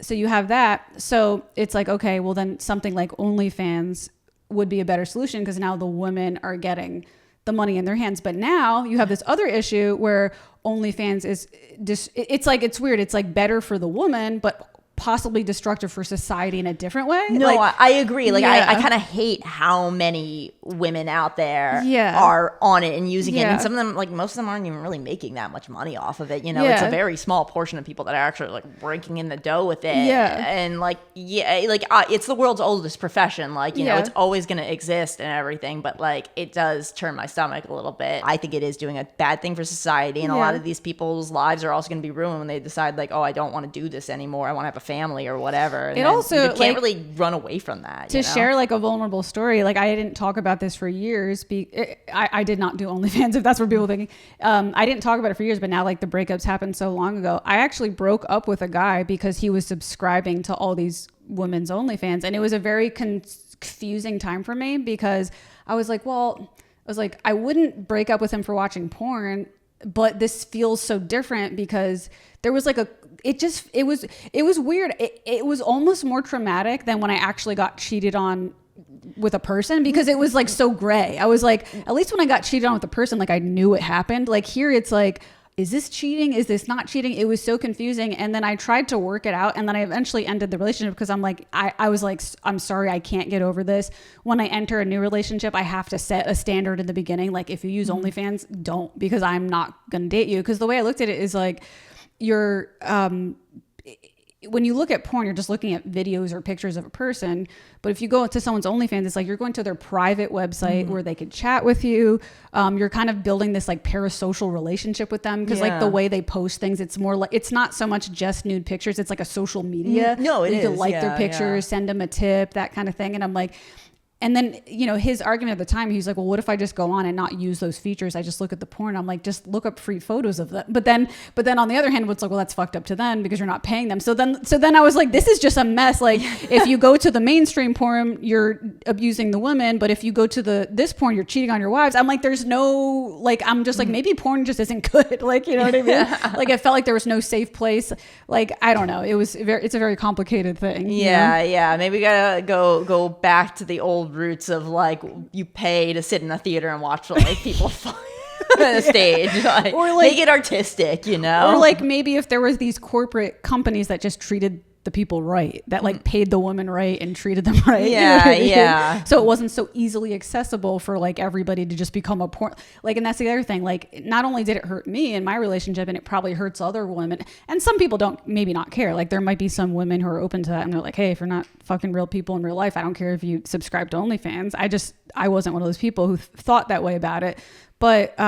So you have that. So it's like, okay, well then something like OnlyFans would be a better solution, because now the women are getting the money in their hands. But now you have this other issue where OnlyFans is just, it's like, it's weird. It's like better for the woman, but possibly destructive for society in a different way. No, like, I agree. Like I kind of hate how many women out there are on it and using it, and some of them, like most of them, aren't even really making that much money off of it. You know, it's a very small portion of people that are actually like raking in the dough with it. And like it's the world's oldest profession. Like, you know, it's always going to exist and everything, but like it does turn my stomach a little bit. I think it is doing a bad thing for society, and a lot of these people's lives are also going to be ruined when they decide like, oh, I don't want to do this anymore. I want to have a family or whatever. And it also, you can't really run away from that. To share like a vulnerable story, like I didn't talk about this for years. I did not do OnlyFans, if that's what people are thinking. I didn't talk about it for years, but now like the breakups happened so long ago. I actually broke up with a guy because he was subscribing to all these women's OnlyFans, and it was a very confusing time for me because I was like, I wouldn't break up with him for watching porn, but this feels so different because there was like it was weird. It was almost more traumatic than when I actually got cheated on with a person, because it was like so gray. I was like, at least when I got cheated on with a person, like I knew it happened. Like here it's like, is this cheating? Is this not cheating? It was so confusing. And then I tried to work it out. And then I eventually ended the relationship because I'm like, I was like, I'm sorry, I can't get over this. When I enter a new relationship, I have to set a standard in the beginning. Like if you use OnlyFans, don't, because I'm not going to date you. Because the way I looked at it is like, you're, when you look at porn, you're just looking at videos or pictures of a person. But if you go into someone's OnlyFans, it's like you're going to their private website where they could chat with you. You're kind of building this like parasocial relationship with them, because like the way they post things, it's more like, it's not so much just nude pictures. It's like a social media. No, it is. You can like their pictures, send them a tip, that kind of thing. And I'm like, and then, you know, his argument at the time, he's like, well, what if I just go on and not use those features? I just look at the porn. I'm like, just look up free photos of them. But then on the other hand, it's like, well, that's fucked up to them because you're not paying them. So then I was like, this is just a mess. Like if you go to the mainstream porn, you're abusing the women. But if you go to this porn, you're cheating on your wives. I'm like, there's no, like, I'm just like, maybe porn just isn't good. Like, you know what I mean? Like it felt like there was no safe place. Like, I don't know. It's a very complicated thing. Yeah. You know? Yeah. Maybe we gotta go back to the old roots of like, you pay to sit in a theater and watch like people fight on a stage, like, or like make it artistic, you know? Or like maybe if there was these corporate companies that just treated the people right, that like paid the women right and treated them right. Yeah, you know what I mean? yeah. So it wasn't so easily accessible for like everybody to just become a porn. Like, and that's the other thing. Like, not only did it hurt me in my relationship, and it probably hurts other women. And some people don't, maybe not care. Like, there might be some women who are open to that, and they're like, hey, if you're not fucking real people in real life, I don't care if you subscribe to OnlyFans. I wasn't one of those people who thought that way about it. But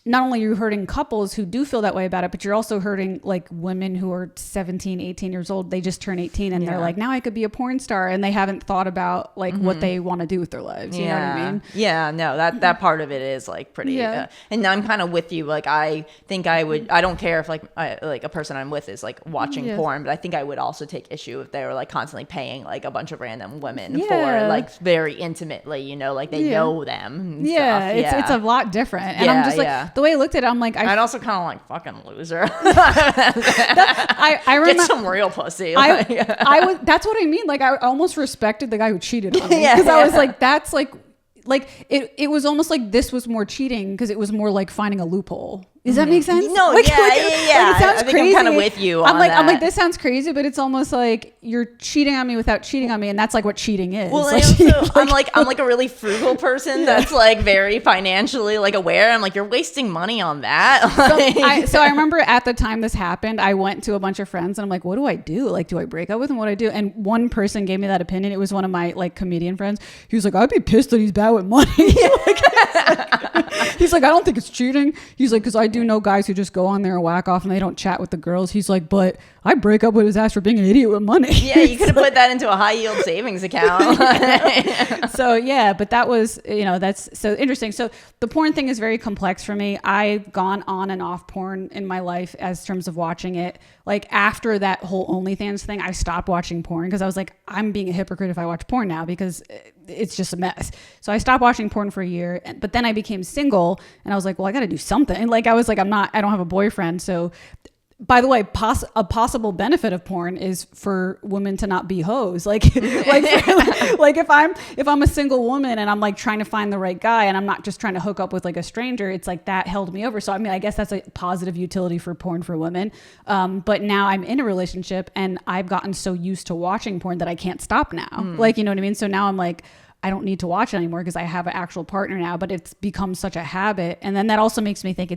not only are you hurting couples who do feel that way about it, but you're also hurting like women who are 17, 18 years old. They just turn 18 and they're like, now I could be a porn star. And they haven't thought about like what they want to do with their lives. You know what I mean? Yeah, no, that part of it is like pretty, and I'm kind of with you. Like, I think I don't care if like a person I'm with is like watching porn, but I think I would also take issue if they were like constantly paying like a bunch of random women for like very intimately, you know, like they know them. And stuff. It's a lot different. And I'm just like, the way I looked at it, I'm like, I'd also kind of like, fucking loser. I remember, get some real pussy. That's what I mean. Like, I almost respected the guy who cheated on me, because I was like, that's like it was almost like this was more cheating because it was more like finding a loophole. Does that make sense? No, like, yeah. Like, it sounds crazy. I'm kind of with you. I'm like, this sounds crazy, but it's almost like you're cheating on me without cheating on me, and that's like what cheating is. Well, like, I'm like a really frugal person that's like very financially like aware. I'm like, you're wasting money on that. So I remember at the time this happened, I went to a bunch of friends and I'm like, what do I do? Like, do I break up with him? What do I do? And one person gave me that opinion. It was one of my like comedian friends. He was like, I'd be pissed that he's bad with money. He's like, I don't think it's cheating. He's like, because I do know guys who just go on there and whack off and they don't chat with the girls. He's like, but I break up with his ass for being an idiot with money. Yeah, you could have put that into a high yield savings account. So yeah, but that was, you know, that's so interesting. So the porn thing is very complex for me. I've gone on and off porn in my life as terms of watching it. Like after that whole OnlyFans thing, I stopped watching porn because I was like, I'm being a hypocrite if I watch porn now because it's just a mess. So I stopped watching porn for a year, but then I became single and I was like, well, I got to do something. Like I was like, I don't have a boyfriend. So by the way, a possible benefit of porn is for women to not be hoes. Like if I'm a single woman and I'm like trying to find the right guy and I'm not just trying to hook up with like a stranger, it's like that held me over. So I mean, I guess that's a positive utility for porn for women. But now I'm in a relationship and I've gotten so used to watching porn that I can't stop now. Like, you know what I mean? So now I'm like, I don't need to watch it anymore because I have an actual partner now, but it's become such a habit. And then that also makes me think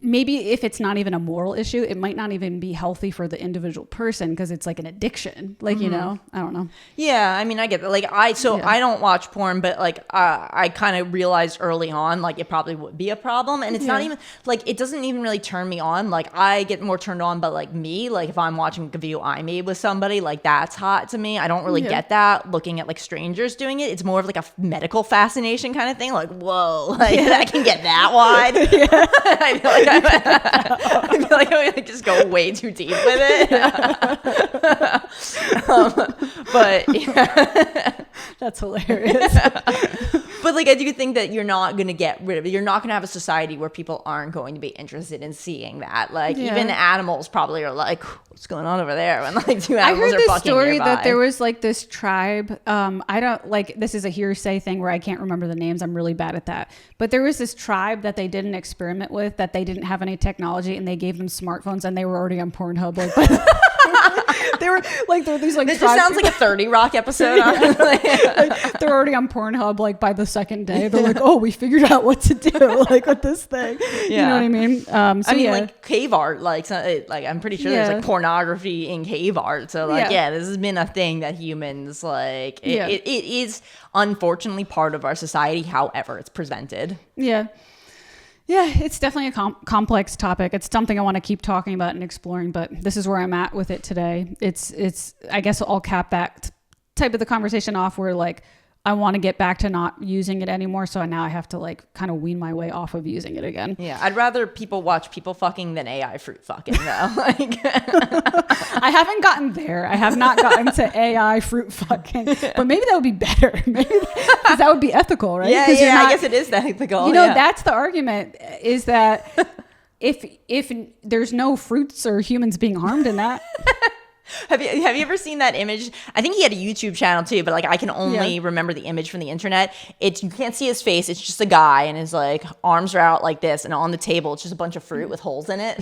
maybe if it's not even a moral issue, it might not even be healthy for the individual person because it's like an addiction. Like, you know, I don't know. Yeah, I mean, I get that. Like, I don't watch porn, but like, I kind of realized early on, like, it probably would be a problem. And it's not even, like, it doesn't even really turn me on. Like, I get more turned on by, like, me. Like, if I'm watching a video I made with somebody, like, that's hot to me. I don't really get that looking at, like, strangers doing it. It's more of, like, a medical fascination kind of thing. Like, whoa, like, I can get that wide. I feel like I would just go way too deep with it. But yeah. That's hilarious. But like, I do think that you're not going to get rid of it. You're not going to have a society where people aren't going to be interested in seeing that. Like, even animals probably are like, what's going on over there? When like two animals are fucking nearby. I heard this story that there was like this tribe. I don't like, this is a hearsay thing where I can't remember the names. I'm really bad at that. But there was this tribe that they did an experiment with, that they didn't have any technology, and they gave them smartphones, and they were already on Pornhub. Like, they were like, there were these like. This just sounds like a 30 Rock episode. Like, they're already on Pornhub like by the second day. They're like, oh, we figured out what to do like with this thing. You know what I mean? So, I mean, like cave art. Like I'm pretty sure there's like pornography in cave art. So like, this has been a thing that humans like. It is unfortunately part of our society. However, it's presented. Yeah. Yeah, it's definitely a complex topic. It's something I want to keep talking about and exploring, but this is where I'm at with it today. It's I guess I'll cap that type of the conversation off where like I want to get back to not using it anymore. So now I have to like kind of wean my way off of using it again. Yeah, I'd rather people watch people fucking than AI fruit fucking though. Like, I haven't gotten there. I have not gotten to AI fruit fucking, but maybe that would be better. Maybe because that would be ethical, right? Yeah, I guess it is ethical. You know, that's the argument is that if there's no fruits or humans being harmed in that. Have you ever seen that image? I think he had a YouTube channel too, but like I can only remember the image from the internet. You can't see his face. It's just a guy and his like arms are out like this, and on the table it's just a bunch of fruit with holes in it.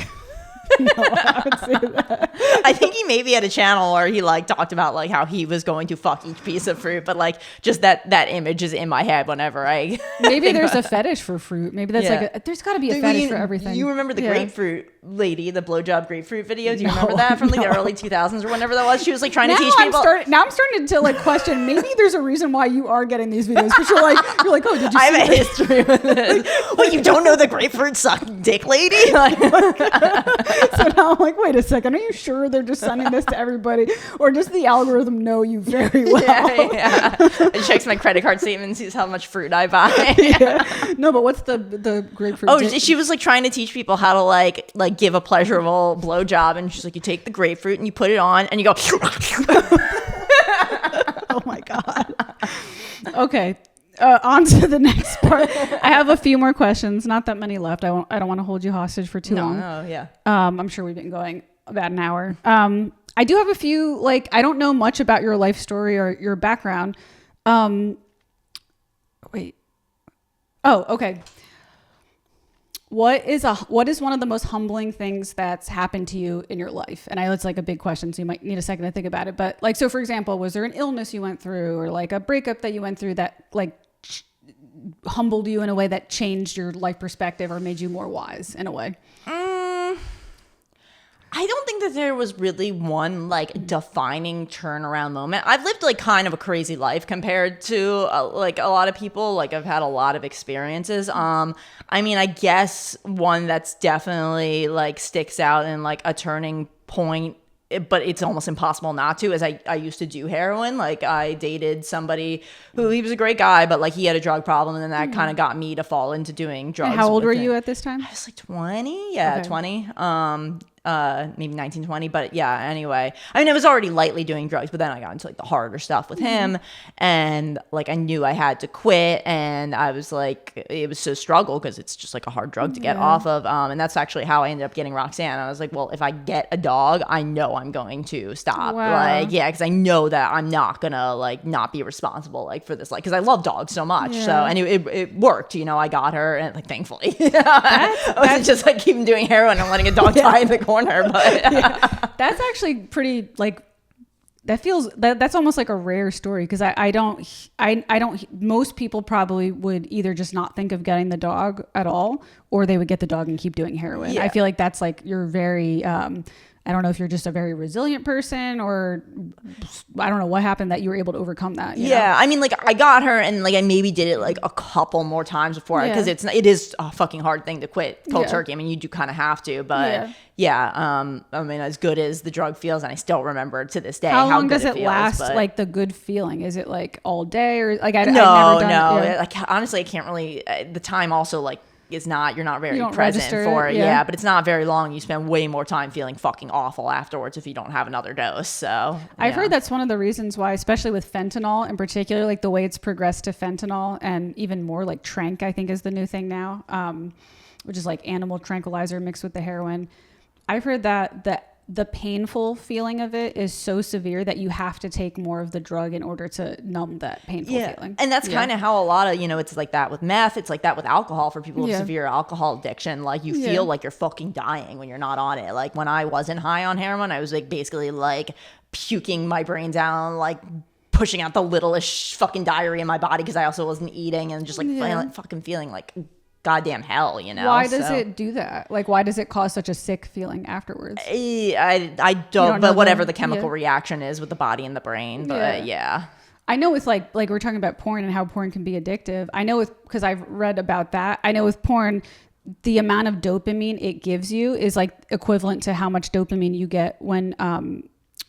No, I would say that. I think he maybe had a channel where he like talked about like how he was going to fuck each piece of fruit, but like just that image is in my head whenever I maybe there's a fetish for fruit. Maybe that's like there's got to be a fetish for everything. You remember the grapefruit lady, the blowjob grapefruit video? Do you remember that from like the early 2000s or whenever that was? She was like trying to teach people. Now I'm starting to like question. Maybe there's a reson why you are getting these videos because you're like, oh, did you? I have a history with this. What, you don't know the grapefruit sucking dick lady? Like, so now I'm like, wait a second, are you sure they're just sending this to everybody, or does the algorithm know you very well? Yeah. It checks my credit card statement and sees how much fruit I buy. No, but what's the grapefruit? Oh, she was like trying to teach people how to like give a pleasurable blowjob, and she's like, you take the grapefruit and you put it on and you go. Oh my god. Okay. On to the next part. I have a few more questions. Not that many left. I don't want to hold you hostage for too long. No, yeah. I'm sure we've been going about an hour. I do have a few, like, I don't know much about your life story or your background. Wait. Oh, okay. What is one of the most humbling things that's happened to you in your life? And I know it's like a big question, so you might need a second to think about it. But like, so for example, was there an illness you went through, or like a breakup that you went through that like humbled you in a way that changed your life perspective or made you more wise in a way? I don't think that there was really one like defining turnaround moment. I've lived like kind of a crazy life compared to like a lot of people. Like I've had a lot of experiences. I mean, I guess one that's definitely like sticks out in like a turning point, but it's almost impossible not to, as I used to do heroin. Like I dated somebody who, he was a great guy, but like he had a drug problem, and then that kind of got me to fall into doing drugs. And how old were you at this time? I was like 20. Yeah, okay. 20. Maybe 19, 20, but yeah, anyway. I mean, I was already lightly doing drugs, but then I got into like the harder stuff with him, and like I knew I had to quit, and I was like, it was a struggle because it's just like a hard drug to get off of, and that's actually how I ended up getting Roxanne. I was like, well, if I get a dog, I know I'm going to stop. Wow. Like, yeah, because I know that I'm not gonna like not be responsible like for this, like, because I love dogs so much. So, and it worked, you know. I got her, and like thankfully, I wasn't just like keeping doing heroin and letting a dog die in the corner. But that's actually pretty like that's almost like a rare story, because I don't most people probably would either just not think of getting the dog at all, or they would get the dog and keep doing heroin. Yeah. I feel like that's like, you're very I don't know if you're just a very resilient person, or I don't know what happened that you were able to overcome that. You know? I mean, like, I got her, and like I maybe did it like a couple more times before, because it is a fucking hard thing to quit cold turkey. I mean, you do kind of have to, but I mean, as good as the drug feels, and I still remember to this day how long good does it feels, last? but Like the good feeling, is it like all day, or like I've no, never done it? Like honestly, I can't really. The time also like. Is not, you're not very present for it. But it's not very long. You spend way more time feeling fucking awful afterwards if you don't have another dose. So I've heard that's one of the reasons why, especially with fentanyl in particular, like the way it's progressed to fentanyl, and even more like tranq, I think is the new thing now, which is like animal tranquilizer mixed with the heroin. I've heard that the painful feeling of it is so severe that you have to take more of the drug in order to numb that painful feeling. And that's kind of how a lot of, it's like that with meth. It's like that with alcohol for people with severe alcohol addiction. Like you feel like you're fucking dying when you're not on it. Like when I wasn't high on heroin, I was like basically like puking my brain down, like pushing out the littlest fucking diarrhea in my body, because I also wasn't eating, and just like fucking feeling like goddamn hell, Why does it do that? Like, why does it cause such a sick feeling afterwards? I don't, but whatever the chemical reaction is with the body and the brain, but I know with like we're talking about porn and how porn can be addictive. I know because I've read about that. I know with porn, the amount of dopamine it gives you is like equivalent to how much dopamine you get when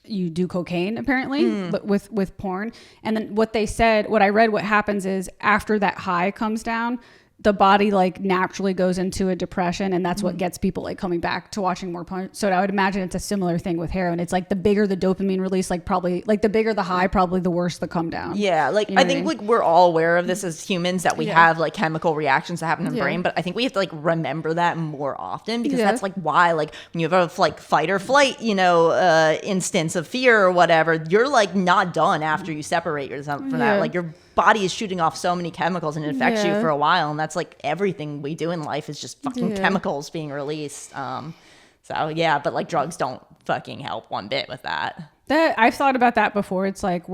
you do cocaine, apparently, but with porn. And then what I read, what happens is after that high comes down, the body like naturally goes into a depression, and that's what gets people like coming back to watching more porn. So I would imagine it's a similar thing with heroin. It's like the bigger the dopamine release, like probably like the bigger the high, probably the worse the come down. Yeah, like I think like we're all aware of this as humans, that we have like chemical reactions that happen in the brain, but I think we have to like remember that more often, because that's like why like when you have a like fight or flight, instance of fear or whatever, you're like not done after you separate yourself from that. Like your body is shooting off so many chemicals, and it affects you for a while, and that's like everything we do in life is just fucking chemicals being released. But like drugs don't fucking help one bit with that. I've thought about that before. It's like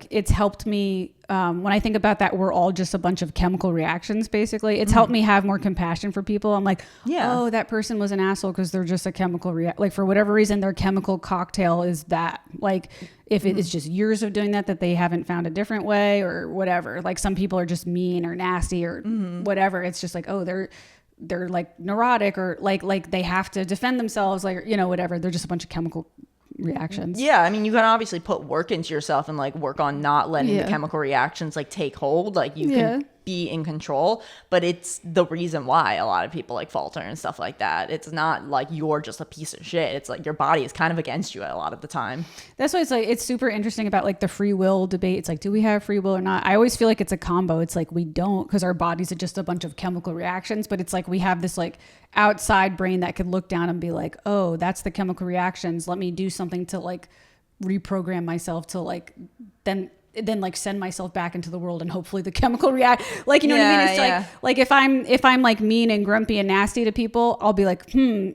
it's helped me when I think about that. We're all just a bunch of chemical reactions, basically. It's helped me have more compassion for people. I'm like, oh, that person was an asshole because they're just a chemical like for whatever reason, their chemical cocktail is that. Like if it is just years of doing that they haven't found a different way or whatever. Like some people are just mean or nasty or whatever. It's just like, oh, they're like neurotic, or like they have to defend themselves, like whatever. They're just a bunch of chemical reactions. I mean, you can obviously put work into yourself and like work on not letting the chemical reactions like take hold. Like you can be in control, but it's the reason why a lot of people like falter and stuff like that. It's not like you're just a piece of shit. It's like your body is kind of against you a lot of the time. That's why it's like it's super interesting about like the free will debate. It's like, do we have free will or not? I always feel like it's a combo. It's like we don't, because our bodies are just a bunch of chemical reactions, but it's like we have this like outside brain that could look down and be like, oh, that's the chemical reactions. Let me do something to like reprogram myself to like then like send myself back into the world, and hopefully the chemical react, like, what I mean? It's like if I'm like mean and grumpy and nasty to people, I'll be like,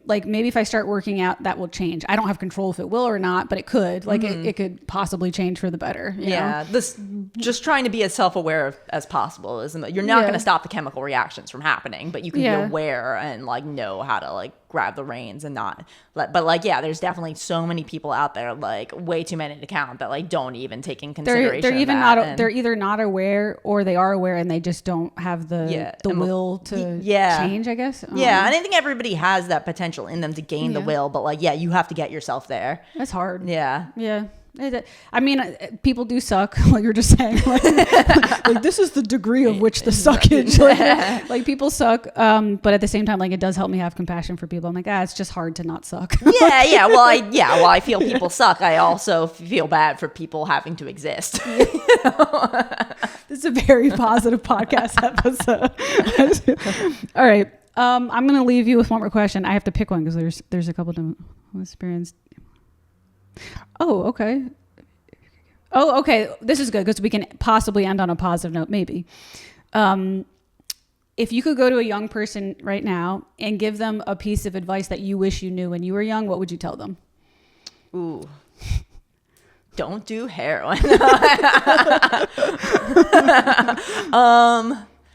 like maybe if I start working out, that will change. I don't have control if it will or not, but it could, like it could possibly change for the better. You know? This just trying to be as self-aware as possible, isn't it? You're not going to stop the chemical reactions from happening, but you can be aware and like know how to like grab the reins and not but like there's definitely so many people out there, like way too many to count, that like don't even take in consideration they're either not aware, or they are aware and they just don't have the will to change, I guess. And I think everybody has that potential in them to gain the will, but like you have to get yourself there. That's hard. Yeah. I mean, people do suck, like you're just saying. Like this is the degree of which the suckage. Like people suck, but at the same time, like it does help me have compassion for people. I'm like, it's just hard to not suck. Well, I feel people suck. I also feel bad for people having to exist. This is a very positive podcast episode. All right, I'm gonna leave you with one more question. I have to pick one because there's a couple of experience. Oh, okay. This is good because we can possibly end on a positive note, maybe. If you could go to a young person right now and give them a piece of advice that you wish you knew when you were young, what would you tell them? Ooh. don't do heroin.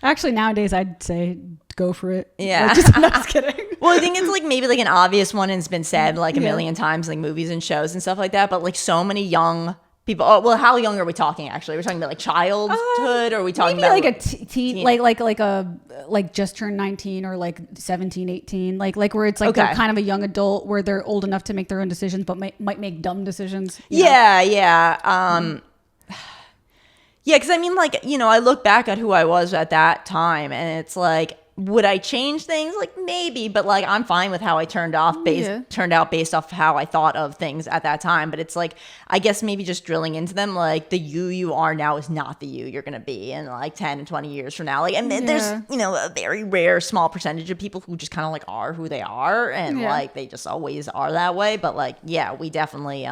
Actually, nowadays I'd say go for it. Yeah. No, just kidding. Well, I think it's like maybe like an obvious one and it's been said like a million times, like movies and shows and stuff like that. But like so many young people. Oh, well, how young are we talking? Actually, we're talking about like childhood, or are we talking maybe about like a teen, like just turned 19 or like 17, 18, like where it's like they're kind of a young adult where they're old enough to make their own decisions, but might make dumb decisions. Yeah. Yeah, because I mean, like, you know, I look back at who I was at that time, and it's like, would I change things? Like, maybe, but like, I'm fine with how I turned out based off how I thought of things at that time. But it's like, I guess maybe just drilling into them, like, the you are now is not the you're gonna be in like 10 and 20 years from now. Like, and there's, you know, a very rare small percentage of people who just kind of like are who they are, and like they just always are that way. But like, yeah, we definitely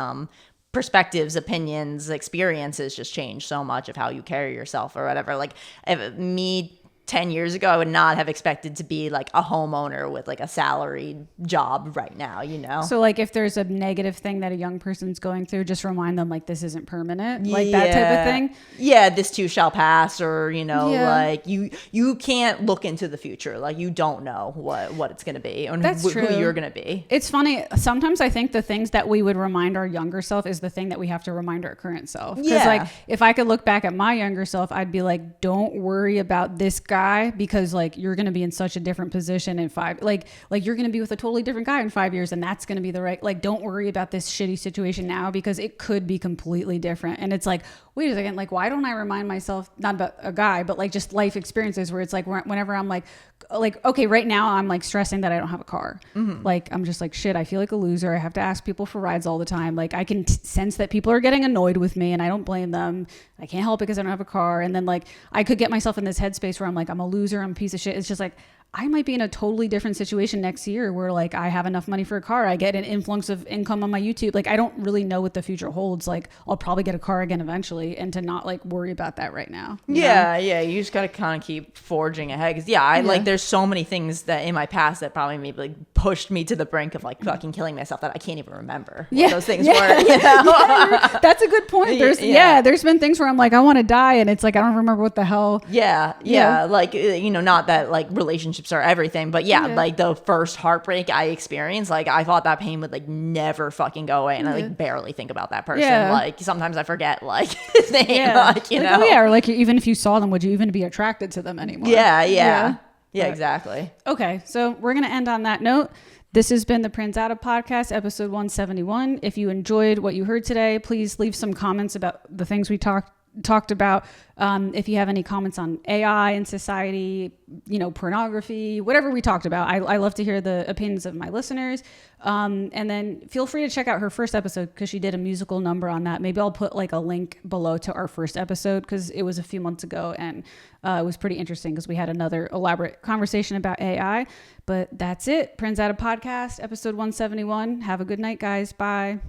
perspectives, opinions, experiences just change so much of how you carry yourself or whatever. Like, if me 10 years ago, I would not have expected to be like a homeowner with like a salaried job right now, you know? So like if there's a negative thing that a young person's going through, just remind them like this isn't permanent, like that type of thing. Yeah, this too shall pass, or, you know, like you can't look into the future. Like you don't know what it's going to be and who you're going to be. It's funny. Sometimes I think the things that we would remind our younger self is the thing that we have to remind our current self. Because like if I could look back at my younger self, I'd be like, don't worry about this guy, because like you're going to be in such a different position in 5, like you're going to be with a totally different guy in 5 years, and that's going to be the right, like, don't worry about this shitty situation now because it could be completely different. And it's like, wait a second, like, why don't I remind myself, not about a guy, but like just life experiences where it's like whenever I'm like, okay, right now I'm like stressing that I don't have a car. Like, I'm just like, shit, I feel like a loser. I have to ask people for rides all the time. Like, I can sense that people are getting annoyed with me, and I don't blame them. I can't help it because I don't have a car. And then like, I could get myself in this headspace where I'm like, I'm a loser, I'm a piece of shit. It's just like, I might be in a totally different situation next year where like I have enough money for a car. I get an influx of income on my YouTube. Like, I don't really know what the future holds. Like, I'll probably get a car again eventually, and to not like worry about that right now. Yeah. You just got to kind of keep forging ahead. Cause like, there's so many things that in my past that probably maybe like pushed me to the brink of like fucking killing myself that I can't even remember what those things were. You know? That's a good point. There's been things where I'm like, I want to die, and it's like, I don't remember what the hell. Yeah. Like, you know, not that like relationships are everything, but like the first heartbreak I experienced, like I thought that pain would like never fucking go away, and I like barely think about that person. Like sometimes I forget like his name, like, you know. Or like even if you saw them, would you even be attracted to them anymore? Yeah, exactly. Okay, so we're gonna end on that note. This has been the Pranzata Podcast, episode 171. If you enjoyed what you heard today, please leave some comments about the things we talked about. If you have any comments on AI and society, you know, pornography, whatever we talked about, I love to hear the opinions of my listeners. And then feel free to check out her first episode, because she did a musical number on that. Maybe I'll put like a link below to our first episode, because it was a few months ago, and it was pretty interesting because we had another elaborate conversation about AI. But that's it. Pranzata Podcast, episode 171. Have a good night, guys. Bye.